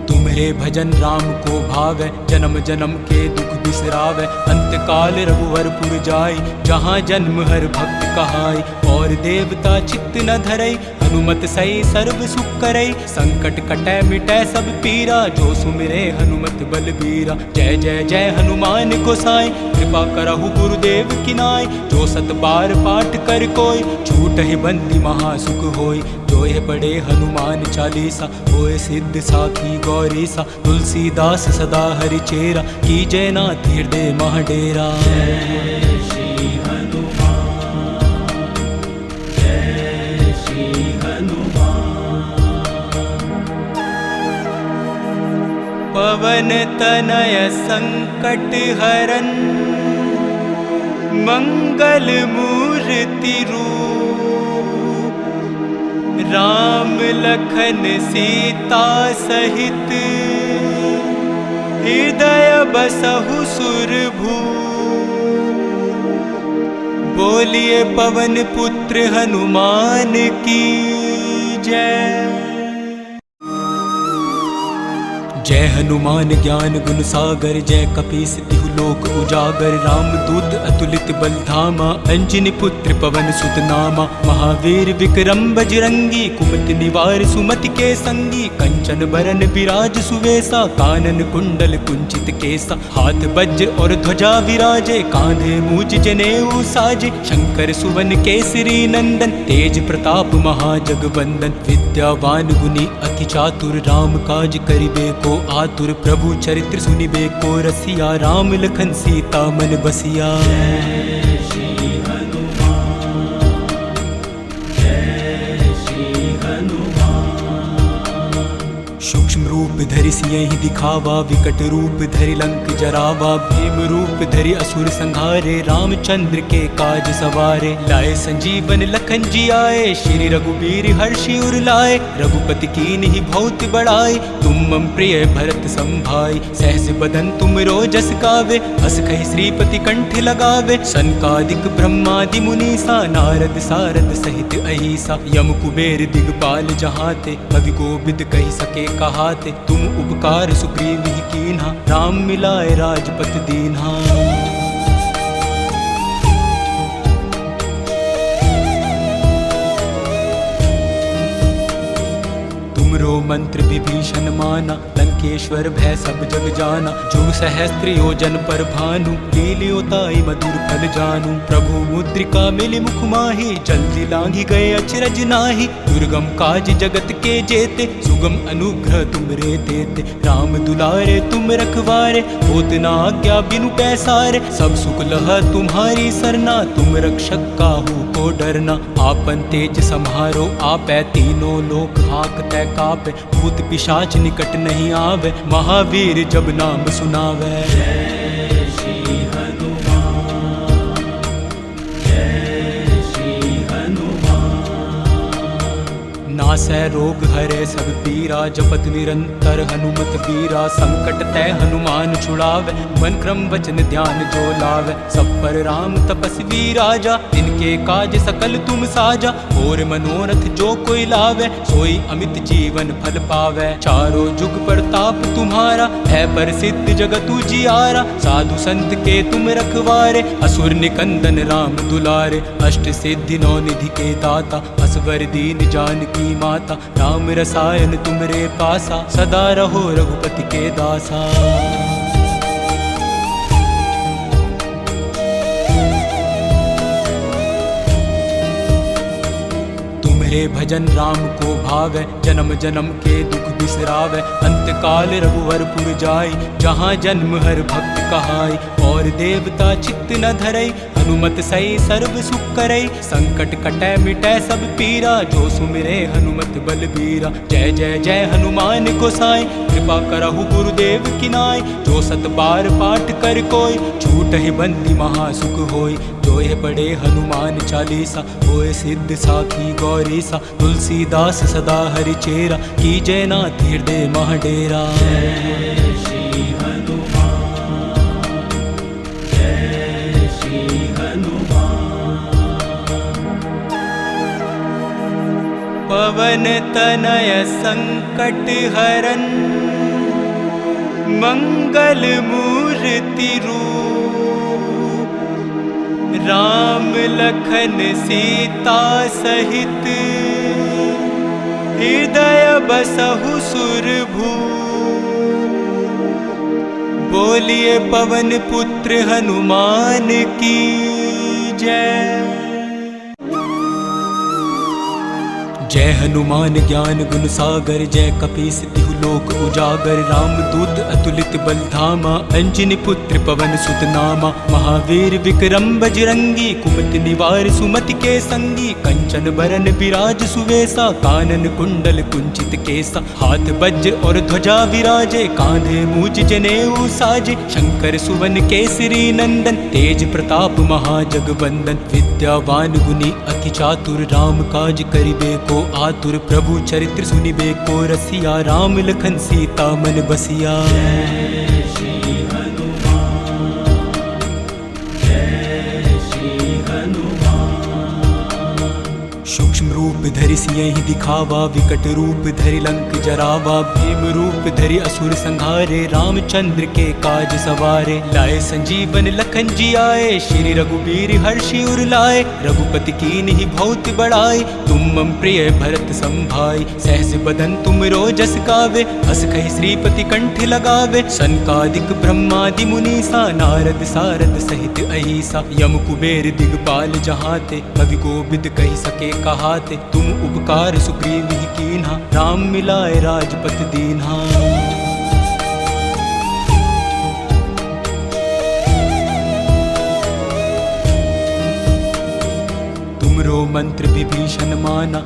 तुम्हारे भजन राम को भावै जन्म जन्म के दुख बिसरावै अंत काल रघुवरपुर जाई जहाँ जन्म हर भक्त कहाई और देवता चित्त न धरई हनुमत सही सर्व सुख करई संकट कटै मिटै सब पीरा जो सुमिरे हनुमत बलबीरा। जय जय जय हनुमान गोसाई कृपा करहु गुरुदेव की नाई जो सत बार पाठ कर कोई छूटहि बंदी महासुख होई जो ये पढ़े हनुमान चालीसा होए सिद्ध साखी गौरीसा तुलसीदास सदा हरि चेरा की जय नाथ हृदय महाडेरा। जय श्री हनुमान जय श्री हनुमान पवन तनय संकट हरन मंगल मूर्ति रूप राम लखन सीता सहित हृदय बसहु सुरभू बोलिए पवन पुत्र हनुमान की जय। जय हनुमान ज्ञान गुण सागर जय कपीस तिहु लोक उजागर रामदूत अतुलित बल धामा अंजनी पुत्र पवन सुत नामा महावीर विक्रम बजरंगी कुमति निवार सुमति के संगी कंचन बरन विराज सुवेसा कानन कुंडल कुंचित केसा हाथ वज्र और ध्वजा विराजे कांधे मूज जनेऊ साजे शंकर सुवन केसरी नंदन तेज प्रताप महाजगवंदन विद्यावान गुनी अति चातुर राम काज करिबे को आतुर प्रभु चरित्र सुनिबे को रसिया राम लखन सीता मन बसिया। जय श्री हनुमान जय श्री हनुमान सूक्ष्म रूप रूप धरि सियहि दिखावा, विकट रूप धरि लंक जरावा। भीम रूप धरि असुर संहारे, रामचंद्र के काज सवारे। लाए संजीवन लखन जी आए, श्री रघुबीर हर्षि उर लाए। रघुपति कीन्हि बहुत बड़ाई, तुम मम प्रिय भरत संभाई। सहस बदन तुम रोजस गावे, अस कहि श्रीपति कंठ लगावे। सनकादिक ब्रह्मादि मुनीसा, नारद सारद सहित अहिसा। यम कुबेर दिगपाल जहाते, कवि कोविद कहि सके कहाते। तुम उपकार सुग्रीव ही कीन्हा, राम मिलाए राजपत दीन्हा। तुमरो मंत्र विभीषण माना, लंकेश्वर भय सब जग जाना। जुग सहस्त्र योजन पर भानु, लील्योताई मधुर फल जानू। प्रभु मुद्रिका मिली मुख माही, जल्दी लांघी गए अचरज नाही। दुर्गम काज जगत के जेते, सुगम अनुग्रह तुमरे देते। राम दुलारे तुम रखवारे, होत न आज्ञा बिनु पैसारे। सब सुख लह तुम्हारी सरना, तुम रक्षक काहू को डरना। आपन तेज सम्हारो आपै, तीनों लोक हाँकतै कापै। भूत पिशाच निकट नहीं आवे, महावीर जब नाम सुनावे। जय श्री हनुमान, जय श्री हनुमान। नासै रोग हरे सब पीरा, जपत निरंतर हनुमत बीरा। संकट तै हनुमान छुड़ावे, मन क्रम वचन ध्यान जो लावे। सब पर राम तपस्वी राजा, इनके काज सकल तुम साजा। और मनोरथ जो कोई लावे, सोई अमित जीवन फल पावे। चारों जुग प्रताप तुम्हारा, है प्रसिद्ध जगत उजियारा। साधु संत के तुम रखवारे, असुर निकंदन राम दुलारे। अष्ट सिद्धि नौ निधि के दाता, असवर दीन जानकी माता। राम रसायन तुमरे पासा, सदा रहो रघुपति के दासा। तुम्हारे भजन राम को भावे, जन्म जन्म के दुख बिसरावे। अंत काल रघुवरपुर जाई, जहाँ जन्म हर भक्त कहाई। और देवता चित्त न धरई, हनुमत सई सर्व सुख करई। संकट कटै मिटै सब पीरा, जो सुमिरे हनुमत बलबीरा। जय जय जय हनुमान गोसाई, कृपा करहु गुरुदेव की नाई। जो सत बार पाठ कर कोई, छूटहि बंदी महासुख होई। जो यह पढ़े हनुमान चालीसा, होए सिद्ध साखी गौरीसा। तुलसीदास सदा हरि चेरा, कीजय नाथ हृदय मह डेरा। जय श्री हनुमान, जय श्री हनुमान। पवन तनय संकट हरन, मंगल मूर्ति रूप। राम लखन सीता सहित, हृदय बसहु सुरभूप। बोलिए पवन पुत्र हनुमान की जय। जय हनुमान ज्ञान गुण सागर, जय कपीस तिहु लोक उजागर। राम दूत अतुलित बल धामा, अंजनी पुत्र पवन सुत नामा। महावीर विक्रम बजरंगी, कुमति निवार सुमति के संगी। कंचन बरन विराज सुवेसा, कानन कुंडल कुंचित केसा। हाथ वज्र और ध्वजा विराजे, कांधे मूज जनेऊ साजे। शंकर सुवन केसरी नंदन, तेज प्रताप महाजगवंदन। विद्यावान गुणी अति चातुर, राम काज करिबे को आतुर। प्रभु चरित्र सुनिबे को रसिया, राम लखन सीता मन बसिया। जय श्री हनुमान, जय श्री हनुमान। सूक्ष्म रूप धरि सियहि दिखावा, विकट रूप धरि लंक जरावा। भीम रूप धरि असुर संहारे, रामचंद्र के काज सवारे। लाए संजीवन लखन जी आए, श्री रघुबीर हर्षि उर लाए। रघुपति कीन्हि बहुत बड़ाई, तुम मम प्रिय भरत संभाई। सहस बदन तुम रोजस गावे, अस कहि श्रीपति कंठ लगावे। सनकादिक ब्रह्मादि मुनीसा, नारद सारद सहित अहिसा। यम कुबेर दिगपाल जहाते, कवि कोविद कहि सके कहाते। तुम उपकार सुग्रीव ही कीन्हा, राम मिलाए राजपत दीन्हा। तुमरो मंत्र विभीषण माना,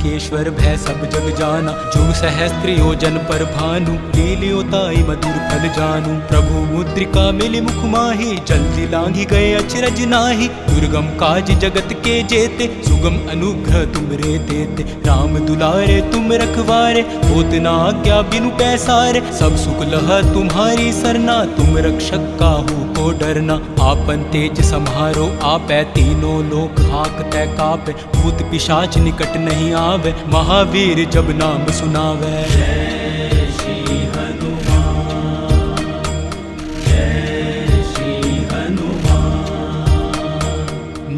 लंकेश्वर भय सब जग जाना। जुग सहस्त्र योजन पर भानु, लील्योताई मधुर फल जानू। प्रभु मुद्रिका मिली मुख माही, जल्दी लांघी गए अचरज नाही। दुर्गम काज जगत के जेते, सुगम अनुग्रह तुमरे देते। राम दुलारे तुम रखवारे, होत ना आज्ञा बिनु पैसारे। सब सुख लह तुम्हारी सरना, तुम रक्षक काहू को डरना। आपन तेज सम्हारो आपै, तीनों लोक हाकतै कापै। भूत पिशाच निकट नहीं आवे, महावीर जब नाम सुनावे। जय श्री हनुमान, जय श्री हनुमान।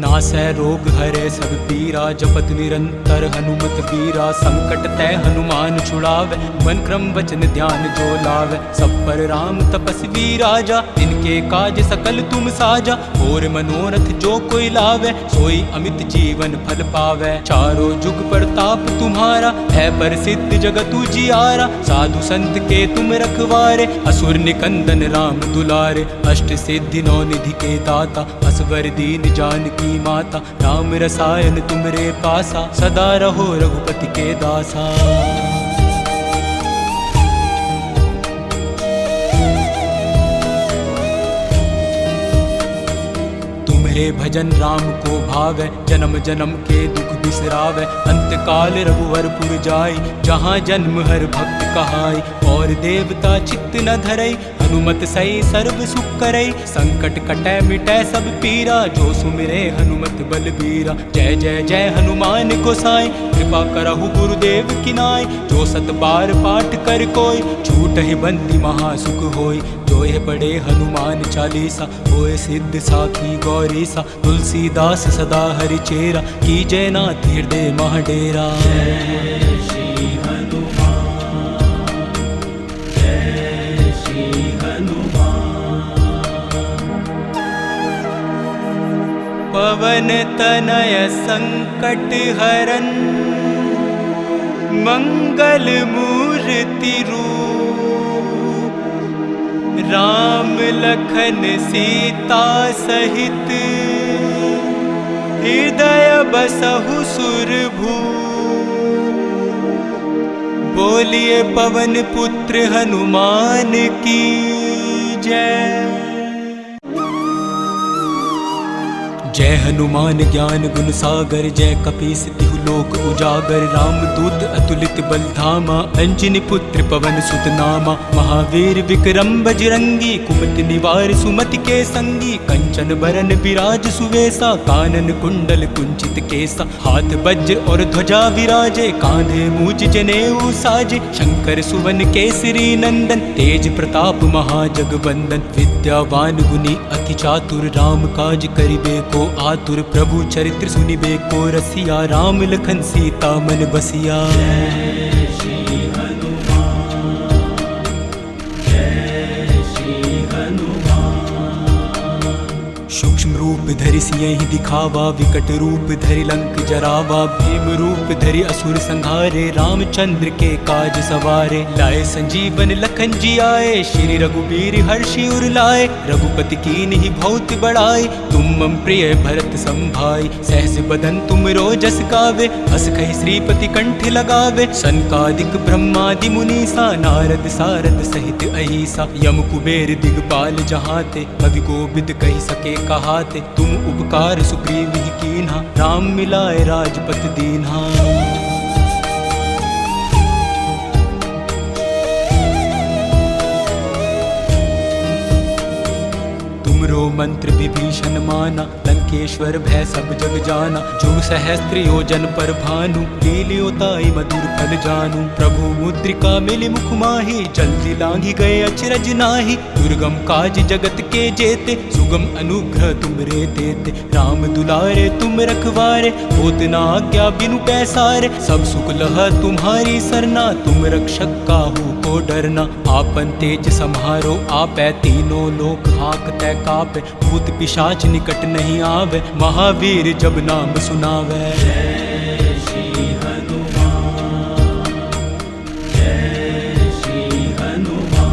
नासै रोग हरे सब पीरा, जपत निरंतर हनुमत वीरा। संकट तै हनुमान छुड़ावे, मन क्रम वचन ध्यान जो लावे। सब पर राम तपस्वी राजा, इनके काज सकल तुम साजा। और मनोरथ जो कोई लावे, सोई अमित जीवन फल पावे। चारों जुग प्रताप तुम्हारा, है प्रसिद्ध जगत उजियारा। साधु संत के तुम रखवारे, असुर निकंदन राम दुलारे। अष्ट सिद्धि नौ निधि के दाता, असवर दीन जानकी माता। राम रसायन तुमरे पासा, सदा रहो रघुपति के दासा। तुम्हारे भजन राम को भावै, जन्म जन्म के दुख बिसरावै। अंत काल रघुवरपुर जाई, जहाँ जन्म हर भक्त कहाई। और देवता चित्त न धरई, हनुमत सई सर्व सुख करई। संकट कटै मिटै सब पीरा, जो सुमिरे हनुमत बलबीरा। जय जय जय हनुमान गोसाई, कृपा करहु गुरुदेव की नाई। जो सत बार पाठ कर कोई, छूटहि बंदी महासुख होई। जो ये पढ़े हनुमान चालीसा, होए सिद्ध साखी गौरीसा। तुलसीदास सदा हरि चेरा, की जय नाथ हृदय महडेरा। जय श्री हनुमान, जय श्री हनुमान। पवन तनय संकट हरन, मंगल मूर्ति रूप। राम लखन सीता सहित, हृदय बसहु सुरभूप। बोलिए पवन पुत्र हनुमान की जय। जय हनुमान ज्ञान गुण सागर, जय कपीस तिहु लोक उजागर। राम दूत अतुलित बल धामा, अंजनी पुत्र पवन सुत नामा। महावीर विक्रम बजरंगी, कुमति निवार सुमति के संगी। कंचन बरन बिराज सुवेसा, कानन कुंडल कुंचित केसा। हाथ वज्र और ध्वजा विराजे, कांधे मूज जनेऊ साजे। शंकर सुवन केसरी नंदन, तेज प्रताप महाजगवंदन। विद्यावान गुणी अति चातुर, राम काज करिबे को आतुर। प्रभु चरित्र सुनिबे को रसिया, राम लखन सीता मन बसिया। जय श्री हनुमान, जय श्री हनुमान। सूक्ष्म रूप धरि सियहि दिखावा, विकट रूप धरि लंक जरावा। भीम रूप धरि असुर संहारे, रामचंद्र के काज सवारे। लाए संजीवन लखन जी आए, श्री रघुबीर हर्षि उर लाए। रघुपति कीन्हि बहुत बड़ाई, तुम मम प्रिय भरत संभाई। सहस बदन तुम रोजस गावे, हस कहि श्रीपति कंठ लगावे। सनकादिक ब्रह्मादि मुनीसा, नारद सारद सहित अहिसा। यम कुबेर दिगपाल जहाते, कवि कोविद कहि सके कहाते। तुम उपकार सुग्रीव ही कीन्हा, राम मिलाए राजपत दीन्हा। तुमरो मंत्र विभीषण माना, लंकेश्वर भय सब जग जाना। जुग सहस्त्र योजन पर भानु, लील्योताई मधुर फल जानू। प्रभु मुद्रिका मिली मुख माही, जल्दी लांघी गए अचरज नाही। दुर्गम काज जगत के जेते, सुगम अनुग्रह तुमरे देते। राम दुलारे तुम रखवारे, होत ना आज्ञा बिनु पैसारे। सब सुख लह तुम्हारी सरना, तुम रक्षक काहू को डरना। आपन तेज सम्हारो आपै, तीनों लोक हाकतै कापै। भूत पिशाच निकट नहीं आवे, महावीर जब नाम सुनावे। जय श्री हनुमान, जय श्री हनुमान।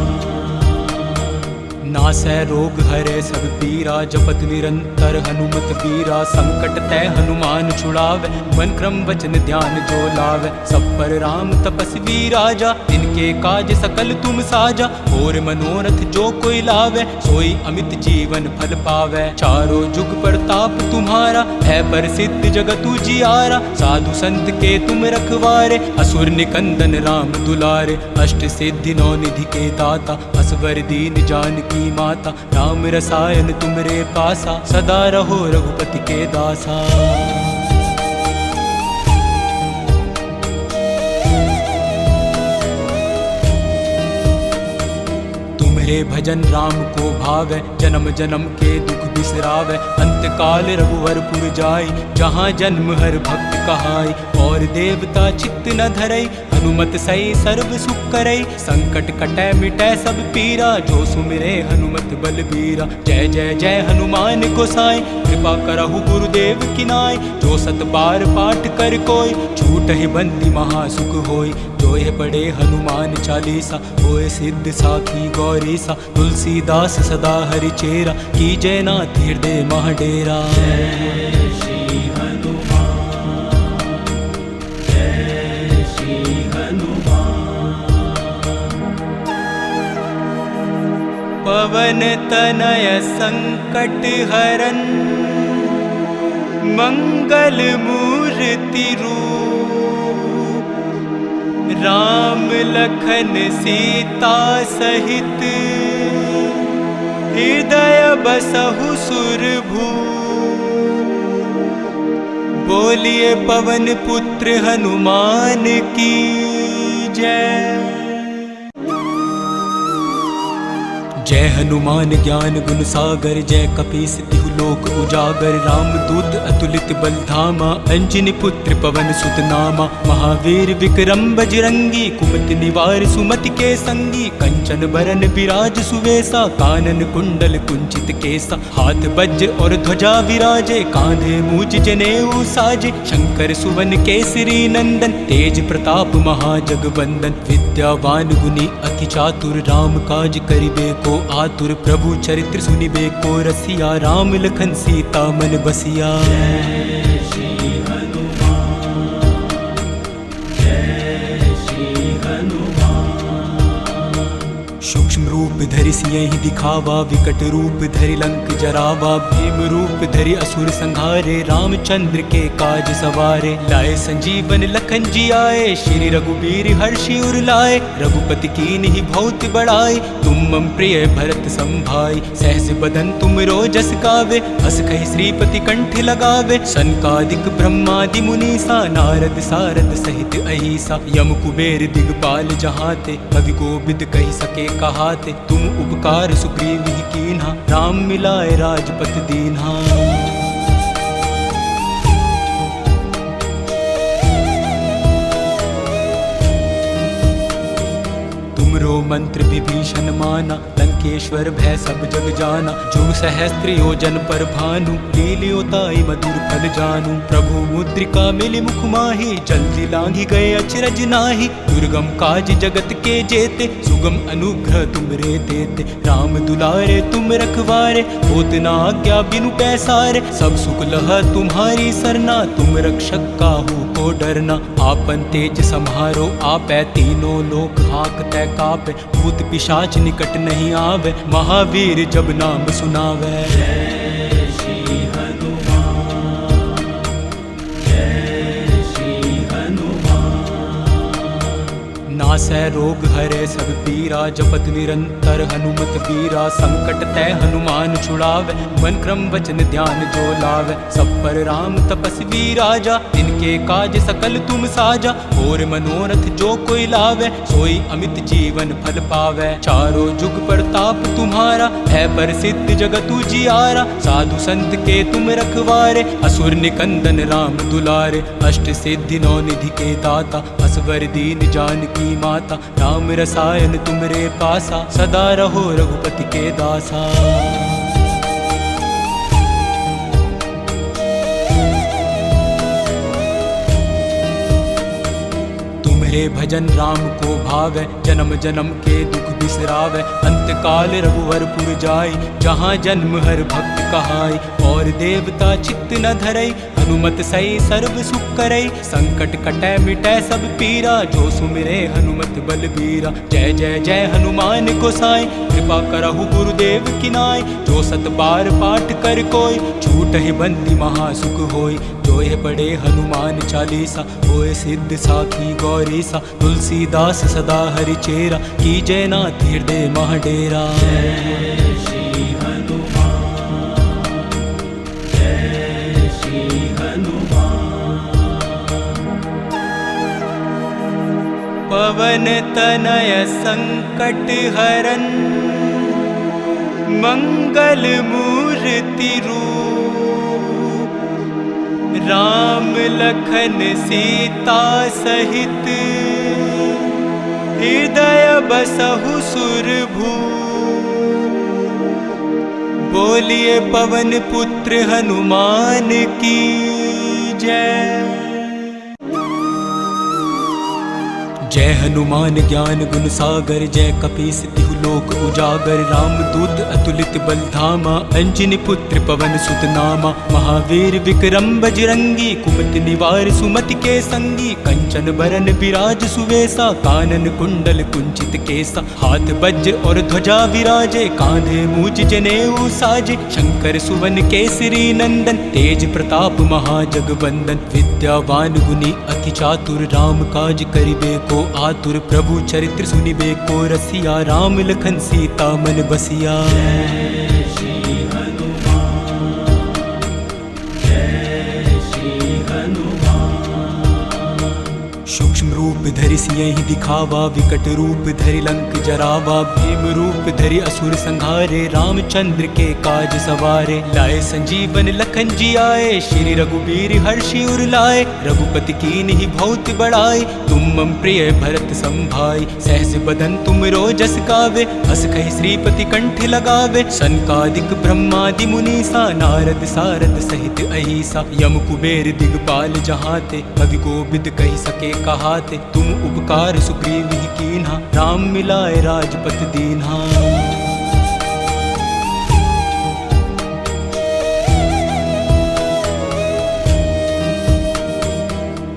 नासै रोग हरे सब पीरा, जपत निरंतर हनुमत वीरा। संकट तय हनुमान छुड़ावे, मन क्रम वचन ध्यान जो लावे। सब पर राम तपस्वी राजा, इनके काज सकल तुम साजा। और मनोरथ जो कोई लावे, सोई अमित जीवन फल पावे। चारों जुग प्रताप तुम्हारा, है प्रसिद्ध जगत उजियारा। साधु संत के तुम रखवारे, असुर निकंदन राम दुलारे। अष्ट सिद्धि नौ निधि के दाता, असवर दीन जानकी माता। राम रसायन तुमरे पासा, सदा रहो रघुपति के दासा। तुम्हारे भजन राम को भावे, जन्म जन्म के दुख बिसरावे। अंत काल रघुवरपुर जाई, जहाँ जन्म हर भक्त कहाई। और देवता चित्त न धरई, हनुमत सई सर्व सुख करई। संकट कटै मिटै सब पीरा, जो सुमिरे हनुमत बलबीरा। जय जय जय हनुमान गोसाई, कृपा करहु गुरुदेव की नाई। जो सत बार पाठ कर कोई, छूटहि बंदी महासुख होई। जो यह पढ़े हनुमान चालीसा, होए सिद्ध साखी गौरीसा। तुलसीदास सदा हरि चेरा, की जय नाथ हृदय मह डेरा। पवन तनय संकट हरन, मंगल मूर्ति रूप। राम लखन सीता सहित, हृदय बसहु सुरभूप। बोलिए पवन पुत्र हनुमान की जय। जय हनुमान ज्ञान गुण सागर, जय कपीस तिहु लोक उजागर। राम दूत अतुलित बल धामा, अंजनी पुत्र पवन सुत नामा। महावीर विक्रम बजरंगी, कुमति निवार सुमति के संगी। कंचन बरन विराज सुवेसा, कानन कुंडल कुंचित केसा। हाथ वज्र और ध्वजा विराजे, कांधे मूज जनेऊ साजे। शंकर सुवन केसरी नंदन, तेज प्रताप महाजगबंदन। विद्यावान गुणी अति चातुर, राम काज करिबे को आतुर। प्रभु चरित्र सुनिबे को रसिया, राम लखन सीता मन बसिया। जय श्री हनुमान, जय श्री हनुमान। सूक्ष्म रूप धरि सियहि दिखावा, विकट रूप धरि लंक जरावा। भीम रूप धरि असुर संहारे, रामचंद्र के काज सवारे। लाए संजीवन लखन जी आए, श्री रघुबीर हर्षि उर लाए। रघुपति कीन्हि बहुत बड़ाई, तुम मम प्रिय भरत संभाई। सहस बदन तुम रोजस गावे, हस कहि श्रीपति कंठ लगावे। सनकादिक ब्रह्मादि मुनीसा, नारद सारद सहित अहिसा। यम कुबेर दिगपाल जहाते, कवि कोविद कहि सके कहाते। तुम उपकार सुग्रीव ही कीन्हा, राम मिलाए राजपत दीन्हा। तुमरो मंत्र विभीषण माना, लंकेश्वर भय सब जग जाना। जुग सहस्त्र योजन पर भानु, लील्योताई मधुर फल जानू। प्रभु मुद्रिका मिली मुख माही, जल्दी लांघी गए अचरज नाहि। दुर्गम काज जगत के जेते, सुगम अनुग्रह तुमरे देते। राम दुलारे तुम रखवारे, होत न आज्ञा बिनु पैसारे। सब सुख लह तुम्हारी सरना, तुम रक्षक काहू को डरना। आपन तेज सम्हारो आपै, तीनों लोक हाँकतै कापै। भूत पिशाच निकट नहीं आवे, महावीर जब नाम सुनावे। जय श्री हनुमान, जय श्री हनुमान। नासै रोग हरे सब पीरा, जपत निरंतर हनुमत वीरा। संकट तय हनुमान छुड़ावे, मन क्रम वचन ध्यान जो लावे। सब पर राम तपस्वी राजा, इनके काज सकल तुम साजा। और मनोरथ जो कोई लावे, सोई अमित जीवन फल पावे। चारों जुग प्रताप तुम्हारा, है प्रसिद्ध जगत उजियारा। साधु संत के तुम रखवारे, असुर निकंदन राम दुलारे। अष्ट सिद्धि नौ निधि के दाता, असवर दीन जानकी माता। राम रसायन तुमरे पासा, सदा रहो रघुपति के दासा। तुम्हारे भजन राम को भावै, जन्म जन्म के दुख बिसरावै। अंतकाल रघुवरपुर जाई, जहाँ जन्म हर भक्त कहाई। और देवता चित्त न धरई, हनुमत सई सर्व सुख करई। संकट कटै मिटै सब पीरा, जो सुमिरै हनुमत बलबीरा। जय जय जय हनुमान गोसाई, कृपा करहु गुरुदेव की नाई। जो सत बार पाठ कर कोई, छूटहि बंदी महासुख होय। जो ये पढ़े हनुमान चालीसा, होय सिद्ध साखी गौरीसा। तुलसीदास सदा हरि चेरा, कीजय नाथ हृदय मह डेरा। जय श्री हनुमान, जय श्री हनुमान। पवन तनय संकट हरन, मंगल मूर्ति रूप। राम लखन सीता सहित, हृदय बसहु सुरभूप। बोलिए पवन पुत्र हनुमान की जय। जय हनुमान ज्ञान गुण सागर, जय कपीस तिहु लोक उजागर। राम दूत अतुलित बल धामा, अंजनी पुत्र पवन सुत नामा। महावीर विक्रम बजरंगी, कुमति निवार सुमति के संगी। कंचन बरन बिराज सुवेसा, कानन कुंडल कुंचित केसा। हाथ वज्र और ध्वजा विराजे, कांधे मूज जनेऊ साजे। शंकर सुवन केसरी नंदन, तेज प्रताप महाजगवंदन। विद्यावान गुणी अति चातुर, राम काज करिबे को आतुर। प्रभु चरित्र सुनिबे को रसिया, राम लखन सीता मन बसिया। जय श्री हनुमान, जय श्री हनुमान। सूक्ष्म रूप धरि सियहि दिखावा, विकट रूप धरि लंक जरावा। भीम रूप धरि असुर संहारे, रामचंद्र के काज सवारे। लाए संजीवन लखन जी आए, श्री रघुबीर हर्षि उर लाए। रघुपति कीन्हि बहुत बड़ाई, तुम मम प्रिय भरत संभाई। सहस बदन तुम रोजस गावे, हस कहि श्रीपति कंठ लगावे। सनकादिक ब्रह्मादि मुनीसा, नारद सारद सहित अहिसा। यम कुबेर दिगपाल जहाते, कवि कोविद कहि सके कहाते। तुम उपकार सुग्रीव ही कीन्हा, राम मिलाए राजपत दीन्हा।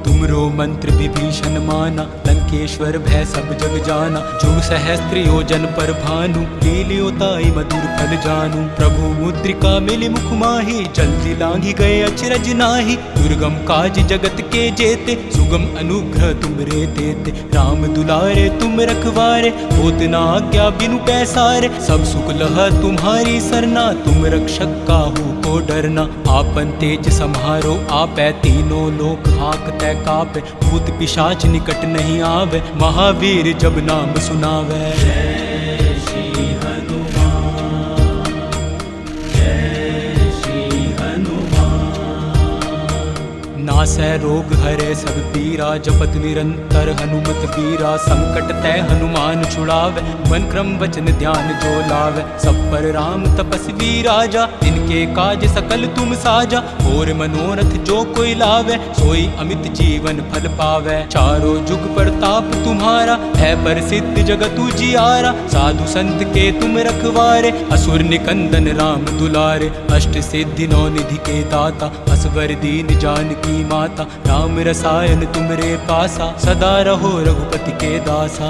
तुमरो मंत्र विभीषण माना, लंकेश्वर भय सब जग जाना। जो सहस्त्र योजन पर भानु, लील्यो ताई मधुर फल जानू। प्रभु मुद्रिका मिली मुख माही, जल्दी लांघी गए अचरज नाही। दुर्गम काज जगत के जेते, सुगम अनुग्रह तुमरे देते। राम दुलारे तुम रखवारे, होत न आज्ञा बिनु पैसारे। सब सुख लह तुम्हारी सरना, तुम रक्षक काहू को डरना। आपन तेज सम्हारो आपै, तीनों लोक हाँकतै कापै। भूत पिशाच निकट नहीं आवे, महावीर जब नाम सुनावे। जय श्री हनुमान, जय श्री हनुमान। नासै रोग हरे सब पीरा, जपत निरंतर हनुमत बीरा। संकट तै हनुमान छुड़ावे, मन क्रम वचन ध्यान जो लावे। सब पर राम तपस्वी राजा, इनके काज सकल तुम साजा। और मनोरथ जो कोई लावे, सोई अमित जीवन फल पावे। चारों जुग प्रताप तुम्हारा, है प्रसिद्ध जगत उजियारा। साधु संत के तुम रखवारे, असुर निकंदन राम दुलारे। अष्ट सिद्धि नौ निधि के दाता, असवर दीन जानकी माता। राम रसायन तुमरे पासा, सदा रहो रघुपति के दासा।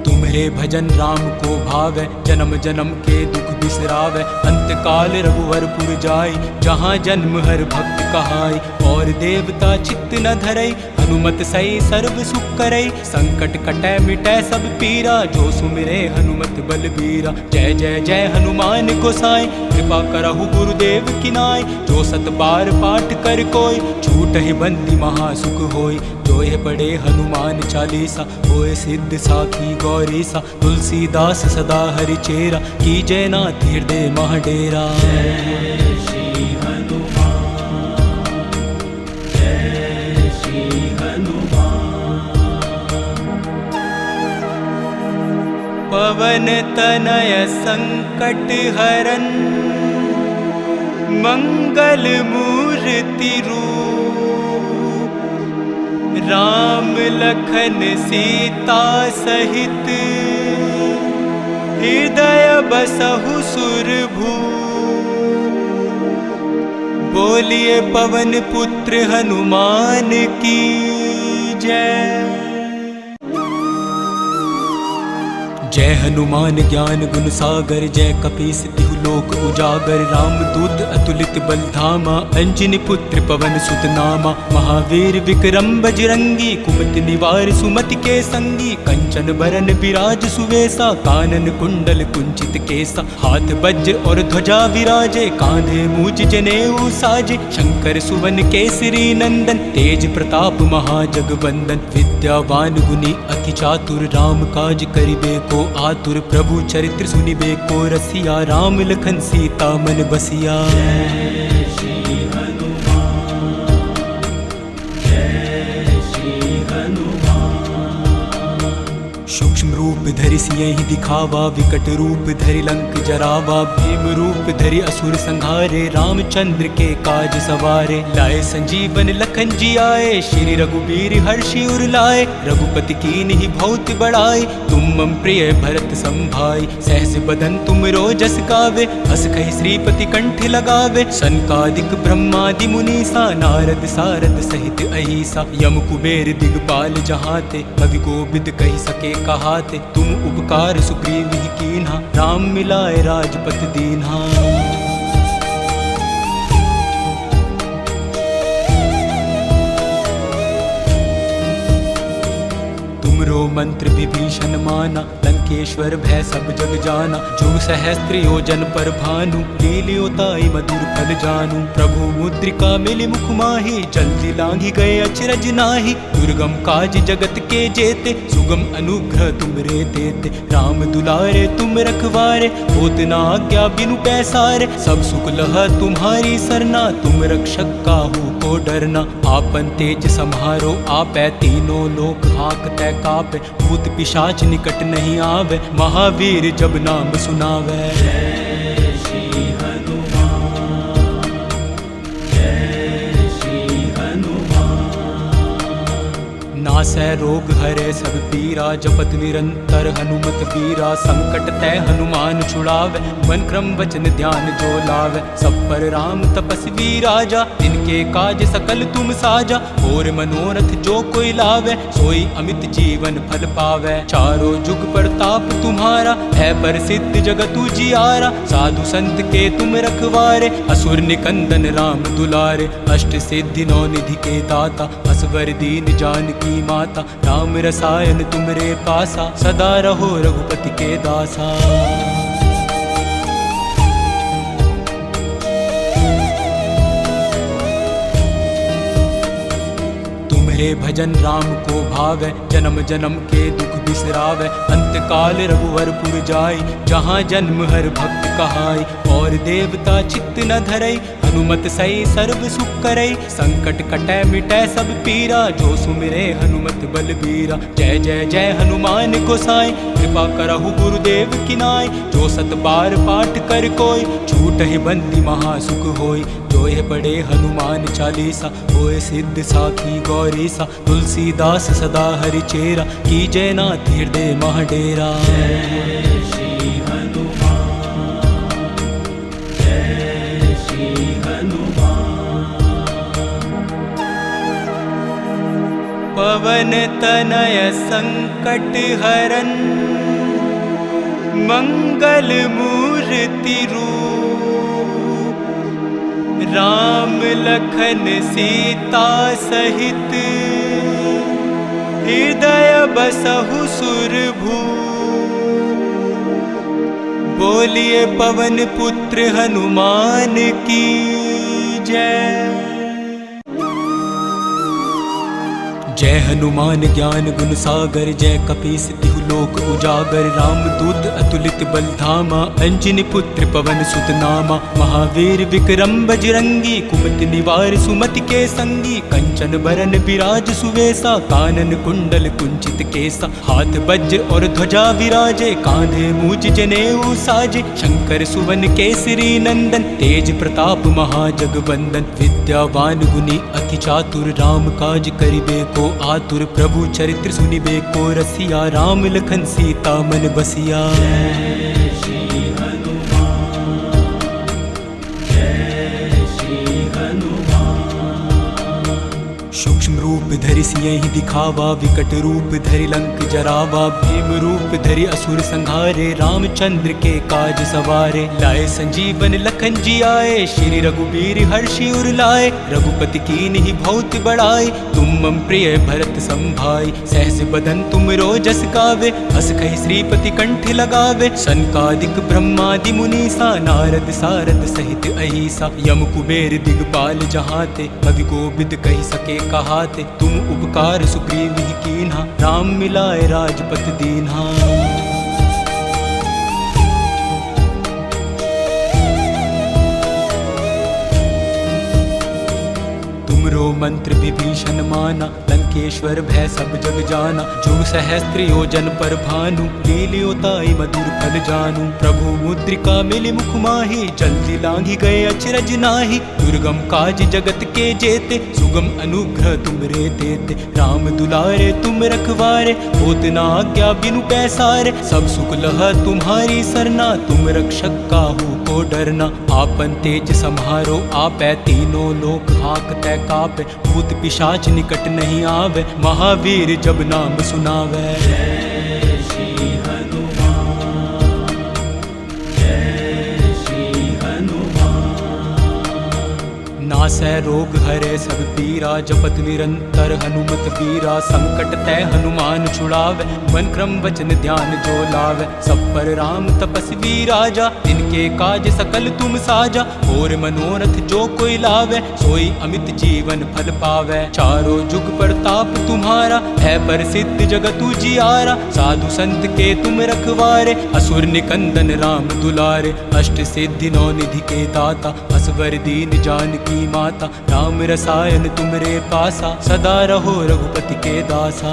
तुम्हारे भजन राम को भावै, जन्म जन्म के दुख बिसरावै। अंतकाल रघुवरपुर जाई, जहाँ जन्म हर भक्त कहाई। और देवता चित्त न धरई, हनुमत सई सर्व सुख करई। संकट कटै मिटै सब पीरा, जो सुमिरै हनुमत बलबीरा। जय जय जय हनुमान गोसाई, कृपा करहु गुरुदेव की नाई। जो सत बार पाठ कर कोई, छूटहि बंदी महासुख होय। जो ये पढ़े हनुमान चालीसा, होय सिद्ध साखी गौरीसा। तुलसीदास सदा हरि चेरा, कीजय नाथ हृदय मह डेरा। जय श्री हनुमान, जय श्री हनुमान। पवन तनय संकट हरन, मंगल मूर्ति रूप, राम लखन सीता सहित, हृदय बसहु सुरभू। बोलिए पवन पुत्र हनुमान की जय। जय हनुमान ज्ञान गुण सागर, जय कपीस तिहु लोक उजागर। राम दूत अतुलित बल धामा, अंजनी पुत्र पवन सुत नामा। महावीर विक्रम बजरंगी, कुमति निवार सुमति के संगी। कंचन बरन विराज सुवेसा, कानन कुंडल कुंचित केसा। हाथ वज्र और ध्वजा विराजे, कांधे मूज जनेऊ साजे। शंकर सुवन केसरी नंदन, तेज प्रताप महाजगवंदन। विद्यावान गुणी अति चातुर, राम काज करिबे को आतुर। प्रभु चरित्र सुनिबे को रसिया, राम लखन सीता मन बसिया। जय श्री हनुमान, जय श्री हनुमान। सूक्ष्म रूप धरि सियहि दिखावा, विकट रूप धरि लंक जरावा। भीम रूप धरि असुर संहारे, रामचंद्र के काज सवारे। लाए संजीवन लखन जी आए, श्री रघुबीर हर्षि उर लाए। रघुपति कीन्हि बहुत बड़ाई, तुम मम प्रिय भरत संभाई। सहस बदन तुम रोजस गावे, हस कहि श्रीपति कंठ लगावे। सनकादिक ब्रह्मादि मुनीसा, नारद सारद सहित अहिसा। यम कुबेर दिगपाल जहाते, कवि कोविद कहि सके कहाते। तुम उपकार सुग्रीव ही कीन्हा, राम मिलाए राजपत दीन्हा। तुमरो मंत्र विभीषण माना, लंकेश्वर भय सब जग जाना। जुग सहस्त्र योजन पर भानु, लील्योताई मधुर फल जानू। प्रभु मुद्रिका मिली मुख माही, जल्दी लांघी गए अचरज नाहि। दुर्गम काज जगत के जेते, सुगम अनुग्रह तुमरे देते। राम दुलारे तुम रखवारे, होत न आज्ञा बिनु पैसारे। सब सुख लह तुम्हारी सरना, तुम रक्षक काहू को डरना। आपन तेज सम्हारो आपै, तीनों लोक हाँकतै कापै। भूत पिशाच निकट नहीं आवे, महावीर जब नाम सुनावे। जय श्री हनुमान, जय श्री हनुमान। नासै रोग हरे सब पीरा, जपत निरंतर हनुमत बीरा। संकट तै हनुमान छुड़ावे, मन क्रम वचन ध्यान जो लावे। सब पर राम तपस्वी राजा, इनके काज सकल तुम साजा। और मनोरथ जो कोई लावे, सोई अमित जीवन फल पावे। चारों जुग प्रताप तुम्हारा, है प्रसिद्ध जगत उजियारा। साधु संत के तुम रखवारे, असुर निकंदन राम दुलारे। अष्ट सिद्धि नौ निधि के दाता, असवर दीन जानकी माता। राम रसायन तुमरे पासा, सदा रहो रघुपति के दासा। तुम्हारे भजन राम को भावै, जन्म जन्म के दुख बिसरावै। अंत काल रघुवरपुर जाई, जहाँ जन्म हर भक्त कहाई। और देवता चित्त न धरई, हनुमत सई सर्व सुख करई। संकट कटै मिटै सब पीरा, जो सुमिरे हनुमत बलबीरा। जय जय जय हनुमान गोसाई, कृपा करहु गुरुदेव की नाई। जो सत बार पाठ कर कोई, छूटहि बंदी महासुख होई। जो ये पढ़े हनुमान चालीसा, होए सिद्ध साखी गौरीसा। तुलसीदास सदा हरि चेरा, की जय नाथ हृदय महडेरा। जय श्री हनुमान, जय श्री हनुमान। पवन तनय संकट हरन, मंगल मूर्ति रूप। राम लखन सीता सहित, हृदय बसहु सुरभू। बोलिए पवन पुत्र हनुमान की जय। जय हनुमान ज्ञान गुण सागर जय कपीस तिहु लोक उजागर राम दूत अतुलित बल धामा अंजनी पुत्र पवन सुत नामा महावीर विक्रम बजरंगी कुमति निवार सुमति के संगी कंचन बरन विराज सुवेसा कानन कुंडल कुंचित केसा हाथ वज्र और ध्वजा विराजे कांधे मूज जनेऊ साजे शंकर सुवन केसरी नंदन तेज प्रताप महाजगवंदन विद्यावान गुनी अति चातुर राम काज करिबे को आतुर प्रभु चरित्र सुनिबे को रसिया राम लखन सीता मन बसिया। जय श्री हनुमान, जय श्री हनुमान। सूक्ष्म रूप धरि सियहि दिखावा विकट रूप धरि लंक जरावा भीम रूप धरि असुर संहारे रामचंद्र के काज सवारे लाए संजीवन लखन जी आए श्री रघुबीर हर्षि उर लाए रघुपति कीन्हि बहुत बड़ाई तुम मम प्रिय भरत संभाई सहस बदन तुम रोजस गावे अस कहि श्रीपति कंठ लगावे सनकादिक ब्रह्मादि मुनीसा नारद सारद सहित अहिसा यम कुबेर दिगपाल जहाते कवि कोविद कहि सके कहाते तुम उपकार सुग्रीव ही कीन्हा राम मिलाए राजपत दीन्हा। तुमरो मंत्र विभीषण माना लंकेश्वर भय सब जग जाना जुग सहस्त्र योजन पर भानु लील्योताई मधुर फल जानू प्रभु मुद्रिका मिली मुख माही जल्दी लांघी गए अचरज नाही दुर्गम काज जगत के जेते सुगम अनुग्रह तुमरे देते राम दुलारे तुम रखवारे होत न आज्ञा बिनु पैसारे सब सुख लह तुम्हारी सरना तुम रक्षक काहू को डरना आपन तेज सम्हारो आपै तीनों लोक हाँकतै कापे भूत पिशाच निकट नहीं आवे महावीर जब नाम सुनावे। जय श्री हनुमान, जय श्री हनुमान। नासै रोग हरे सब पीरा जपत निरंतर हनुमत वीरा संकट तै हनुमान छुड़ावे मन क्रम वचन ध्यान जो लावे सब पर राम तपस्वी राजा इनके काज सकल तुम साजा और मनोरथ जो कोई लावे सोई अमित जीवन फल पावे चारों जुग प्रताप तुम्हारा है प्रसिद्ध जगत उजियारा साधु संत के तुम रखवारे असुर निकंदन राम दुलारे अष्ट सिद्धि नौ निधि के दाता असवर दीन जानकी माता राम रसायन तुमरे पासा सदा रहो रघुपति के दासा।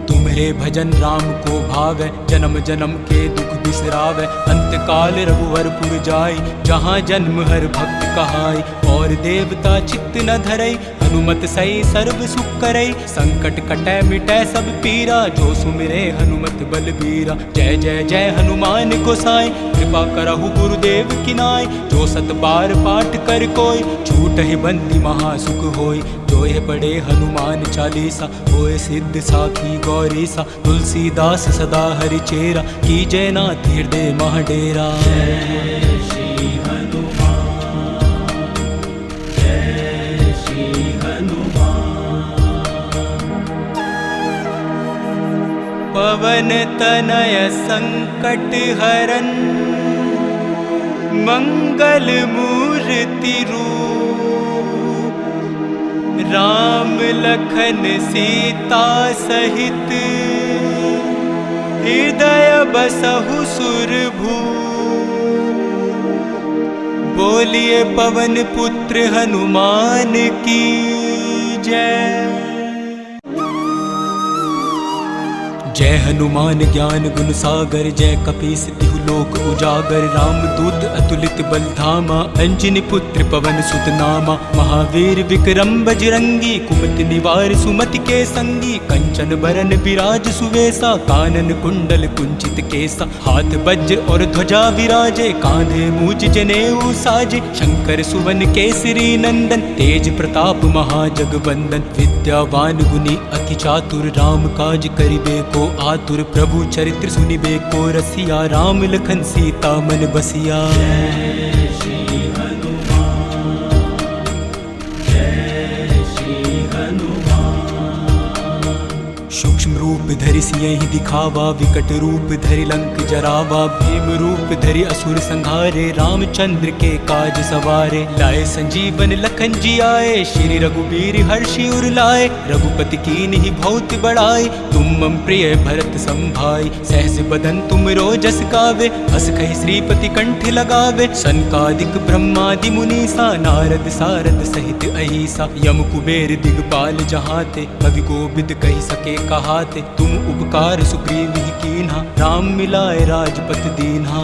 तुम्हारे भजन राम को भावे जन्म जन्म के दुख बिसरावे अंत काल रघुवरपुर जाई जहाँ जन्म हर भक्त कहाई और देवता चित्त न धरई हनुमत सही सर्व सुख करई संकट कटै मिटै सब पीरा जो सुमिरे हनुमत बलबीरा जय जय जय हनुमान गोसाई कृपा करहु गुरुदेव की नाई जो सत बार पाठ कर कोई छूटहि बंदी महासुख होई जो ये पढ़े हनुमान चालीसा होए सिद्ध साखी गौरीसा तुलसीदास सदा हरि चेरा की जय नाथ हृदय महाडेरा। जय श्री हनुमान, जय श्री हनुमान। पवन तनय संकट हरन मंगल मूर्ति रूप राम लखन सीता सहित हृदय बसहु सुरभू बोलिए पवन पुत्र हनुमान की जय। जय हनुमान ज्ञान गुण सागर जय कपीस तिहु लोक उजागर राम दूत अतुलित बल धामा अंजनी पुत्र पवन सुत नामा महावीर विक्रम बजरंगी कुमति निवार सुमति के संगी कंचन बरन विराज सुवेसा कानन कुंडल कुंचित केसा हाथ वज्र और ध्वजा विराजे कांधे मूज जनेऊ साजे शंकर सुवन केसरी नंदन तेज प्रताप महाजगवंदन विद्यावान गुनी अति चातुर राम काज करिबे को आतुर प्रभु चरित्र सुनिबे को रसिया राम लखन सीता मन बसिया। जय श्री हनुमान, जय श्री हनुमान। सूक्ष्म रूप धरि सियहि दिखावा, विकट रूप धरि लंक जरावा। भीम रूप धरि असुर संहारे, रामचंद्र के काज सवारे। लाए संजीवन लखन जी आए, श्री रघुबीर हर्षि उर लाए। रघुपति कीन्हि बहुत बड़ाई, तुम मम प्रिय भरत संभाई। सहस बदन तुम रोजस गावे, हस कहि श्रीपति कंठ लगावे। सनकादिक ब्रह्मादि मुनीसा, नारद सारद सहित अहिसा। यम कुबेर दिगपाल जहाते, कवि कोविद कहि सके कहाते। तुम उपकार सुग्रीव ही कीन्हा, राम मिलाए राजपत दीन्हा।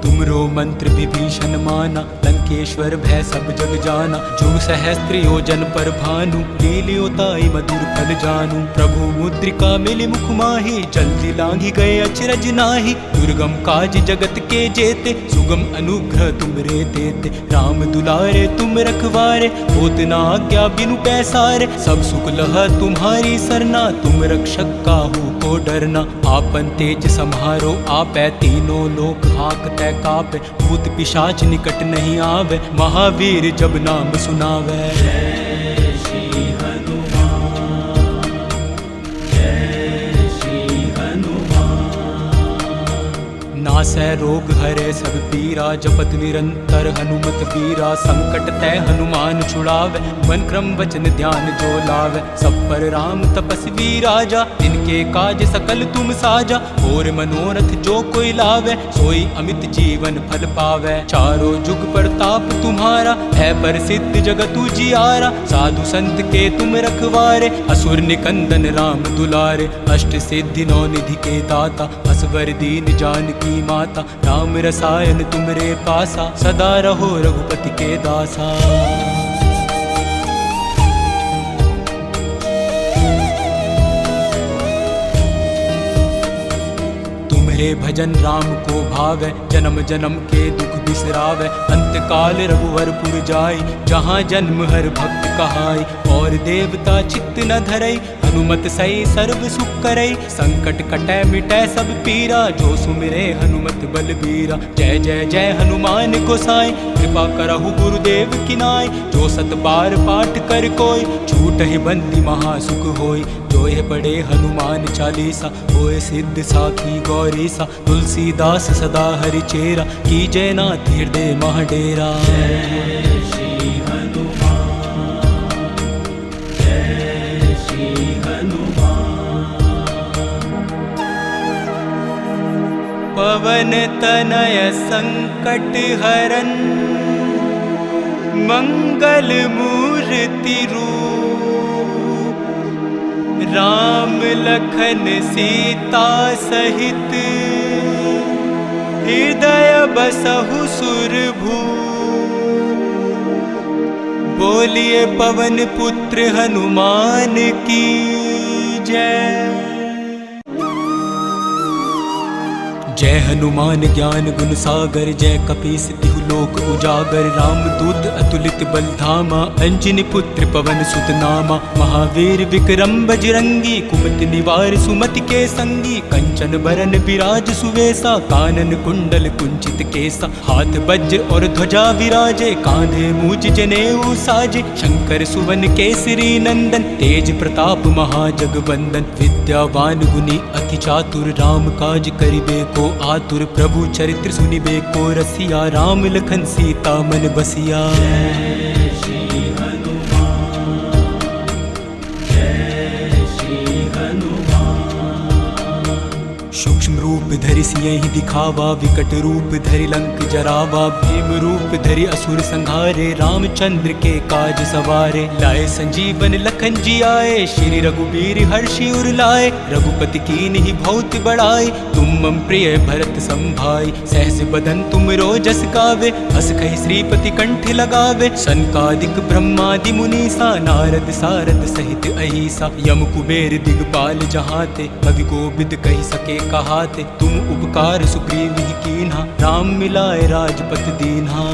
तुमरो मंत्र विभीषण माना, लंकेश्वर भय सब जग जाना। जुग सहस्त्र योजन पर भानु, लील्योताई मधुर फल जानू। प्रभु मुद्रिका मिली मुख माही, जल्दी लांघी गए अचरज नाहि। दुर्गम काज जगत के जेते, सुगम अनुग्रह तुमरे देते। राम दुलारे तुम रखवारे, होत न आज्ञा बिनु पैसारे। सब सुख लह तुम्हारी सरना, तुम रक्षक काहू को डरना। आपन तेज सम्हारो आपै, तीनों लोक हाँकतै कापै। भूत पिशाच निकट नहीं आवे, महावीर जब नाम सुनावे। जय श्री हनुमान, जय श्री हनुमान। नासै रोग हरे सब पीरा, जपत निरंतर हनुमत बीरा। संकट तै हनुमान छुड़ावे, मन क्रम वचन ध्यान जो लावे। सब पर राम तपस्वी राजा, इनके काज सकल तुम साजा। और मनोरथ जो कोई लावे, सोई अमित जीवन फल पावे। चारों जुग प्रताप तुम्हारा, है प्रसिद्ध जगत उजियारा। साधु संत के तुम रखवारे, असुर निकंदन राम दुलारे। अष्ट सिद्धि नौ निधि के दाता, असवर दीन जानकी माता। राम रसायन तुमरे पासा, सदा रहो रघुपति के दासा। तुम्हारे भजन राम को भावै, जन्म जन्म के दुख बिसरावै। अंत काल रघुवरपुर जाई, जहाँ जन्म हर भक्त कहाई। और देवता चित्त न धरई, हनुमत सई सर्व सुख करई। संकट कटै मिटै सब पीरा, जो सुमिरे हनुमत बलबीरा। जय जय जय हनुमान गोसाई, कृपा करहु गुरुदेव की नाई। जो सत बार पाठ कर कोई, छूटहि बंदी महासुख होई। जो ये पढ़े हनुमान चालीसा, होए सिद्ध साखी गौरीसा। तुलसीदास सदा हरि चेरा, की जय नाथ हृदय महाडेरा। जय श्री हनुमान, जय श्री हनुमान। पवन तनय संकट हरन, मंगल मूर्ति रूप। राम लखन सीता सहित, हृदय बसहु सुरभूप। बोलिए पवन पुत्र हनुमान की जय। जय हनुमान ज्ञान गुण सागर, जय कपीस तिहु लोक उजागर। राम दूत अतुलित बल धामा, अंजनी पुत्र पवन सुत नामा। महावीर विक्रम बजरंगी, कुमति निवार सुमति के संगी। कंचन बरन विराज सुवेसा, कानन कुंडल कुंचित केसा। हाथ वज्र और ध्वजा विराजे, कांधे मूज जनेऊ साजे। शंकर सुवन केसरी नंदन, तेज प्रताप महाजगवंदन। विद्यावान गुणी अति चातुर, राम काज करिबे को आतुर। प्रभु चरित्र सुनिबे को रसिया, राम लखन सीता मन बसिया। जय श्री हनुमान, जय श्री हनुमान। सूक्ष्म रूप धरि सियहि दिखावा, विकट रूप धरि लंक जरावा। भीम रूप धरि असुर संहारे, रामचंद्र के काज सवारे। लाए संजीवन लखन जी आए, श्री रघुबीर हर्षि उर लाए। रघुपति कीन्हि बहुत बड़ाई, तुम मम प्रिय भरत संभाई। सहस बदन तुम रोजस गावे, हस कहि श्रीपति कंठ लगावे। सनकादिक ब्रह्मादि मुनीसा, नारद सारद सहित अहिसा। यम कुबेर दिगपाल जहाते, कवि कोविद कहि सके कहाते। तुम उपकार सुग्रीव ही कीन्हा, राम मिलाए राजपत दीन्हा।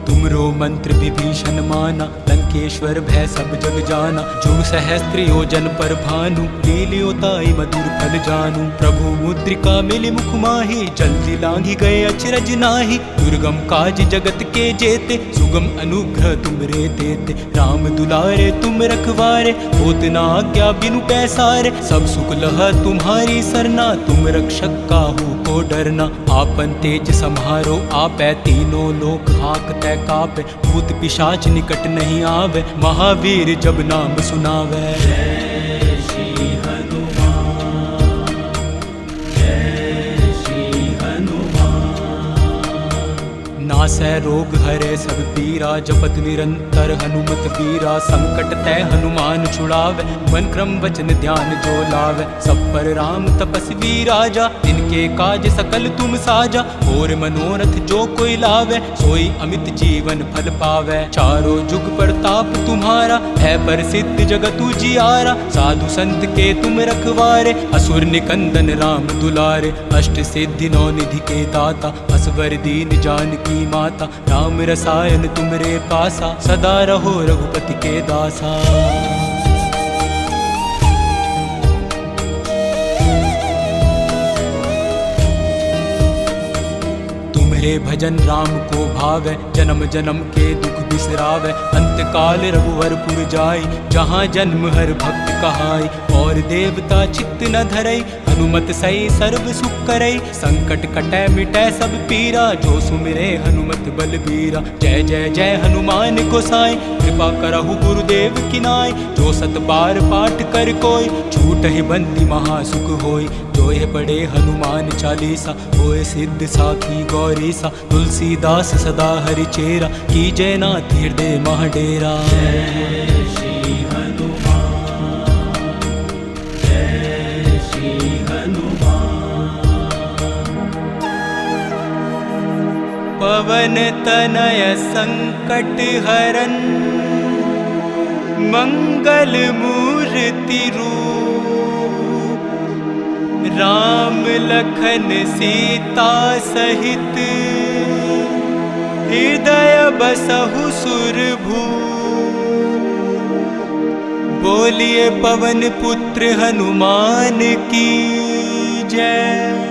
तुमरो मंत्र विभीषण माना, लंकेश्वर भय सब जग जाना। जुग सहस्त्र योजन पर भानु, लील्योताई मधुर फल जानू। प्रभु मुद्रिका मिली मुख माही, जल्दी लांघी गए अचरज नाही। दुर्गम काज जगत के जेते, सुगम अनुग्रह तुमरे देते। राम दुलारे तुम रखवारे, होत न आज्ञा बिनु पैसारे। सब सुख लह तुम्हारी सरना, तुम रक्षक काहू को डरना। आपन तेज सम्हारो आपै, तीनों लोक हाँकतै कापै। भूत पिशाच निकट नहीं आवे, महावीर जब नाम सुनावे। जय श्री हनुमान, जय श्री हनुमान। नासै रोग हरे सब पीरा, जपत निरंतर हनुमत वीरा। संकट तै हनुमान छुड़ावे, मन क्रम वचन ध्यान जो लावे। सब पर राम तपस्वी राजा, इनके काज सकल तुम साजा। और मनोरथ जो कोई लावे, सोई अमित जीवन फल पावे। चारों जुग प्रताप तुम्हारा, है प्रसिद्ध जगत उजियारा। साधु संत के तुम रखवारे, असुर निकंदन राम दुलारे। अष्ट सिद्धि नौ निधि के दाता, असवर दीन जानकी माता। राम रसायन तुमरे पासा, सदा रहो रघुपति के दासा। तुम्हारे भजन राम को भावे, जन्म जन्म के दुख बिसरावे। अंत काल रघुवरपुर जाई, जहाँ जन्म हर भक्त कहाई। और देवता चित्त न धरई, हनुमत सई सर्व सुख करई। संकट कटै मिटै सब पीरा, जो सुमिरे हनुमत बलबीरा। जय जय जय हनुमान गोसाई, कृपा करहु गुरुदेव की नाई। जो सत बार पाठ कर कोई, छूटहि बंदी महासुख होई। जो ये पढ़े हनुमान चालीसा, होए सिद्ध साखी गौरीसा। तुलसीदास सदा हरि चेरा, कीजय नाथ हृदय मह डेरा। जय श्री हनुमान, जय श्री हनुमान। पवन तनय संकट हरन, मंगल मूर्ति रूप। राम लखन सीता सहित, हृदय बसहु सुरभूप। बोलिए पवन पुत्र हनुमान की जय।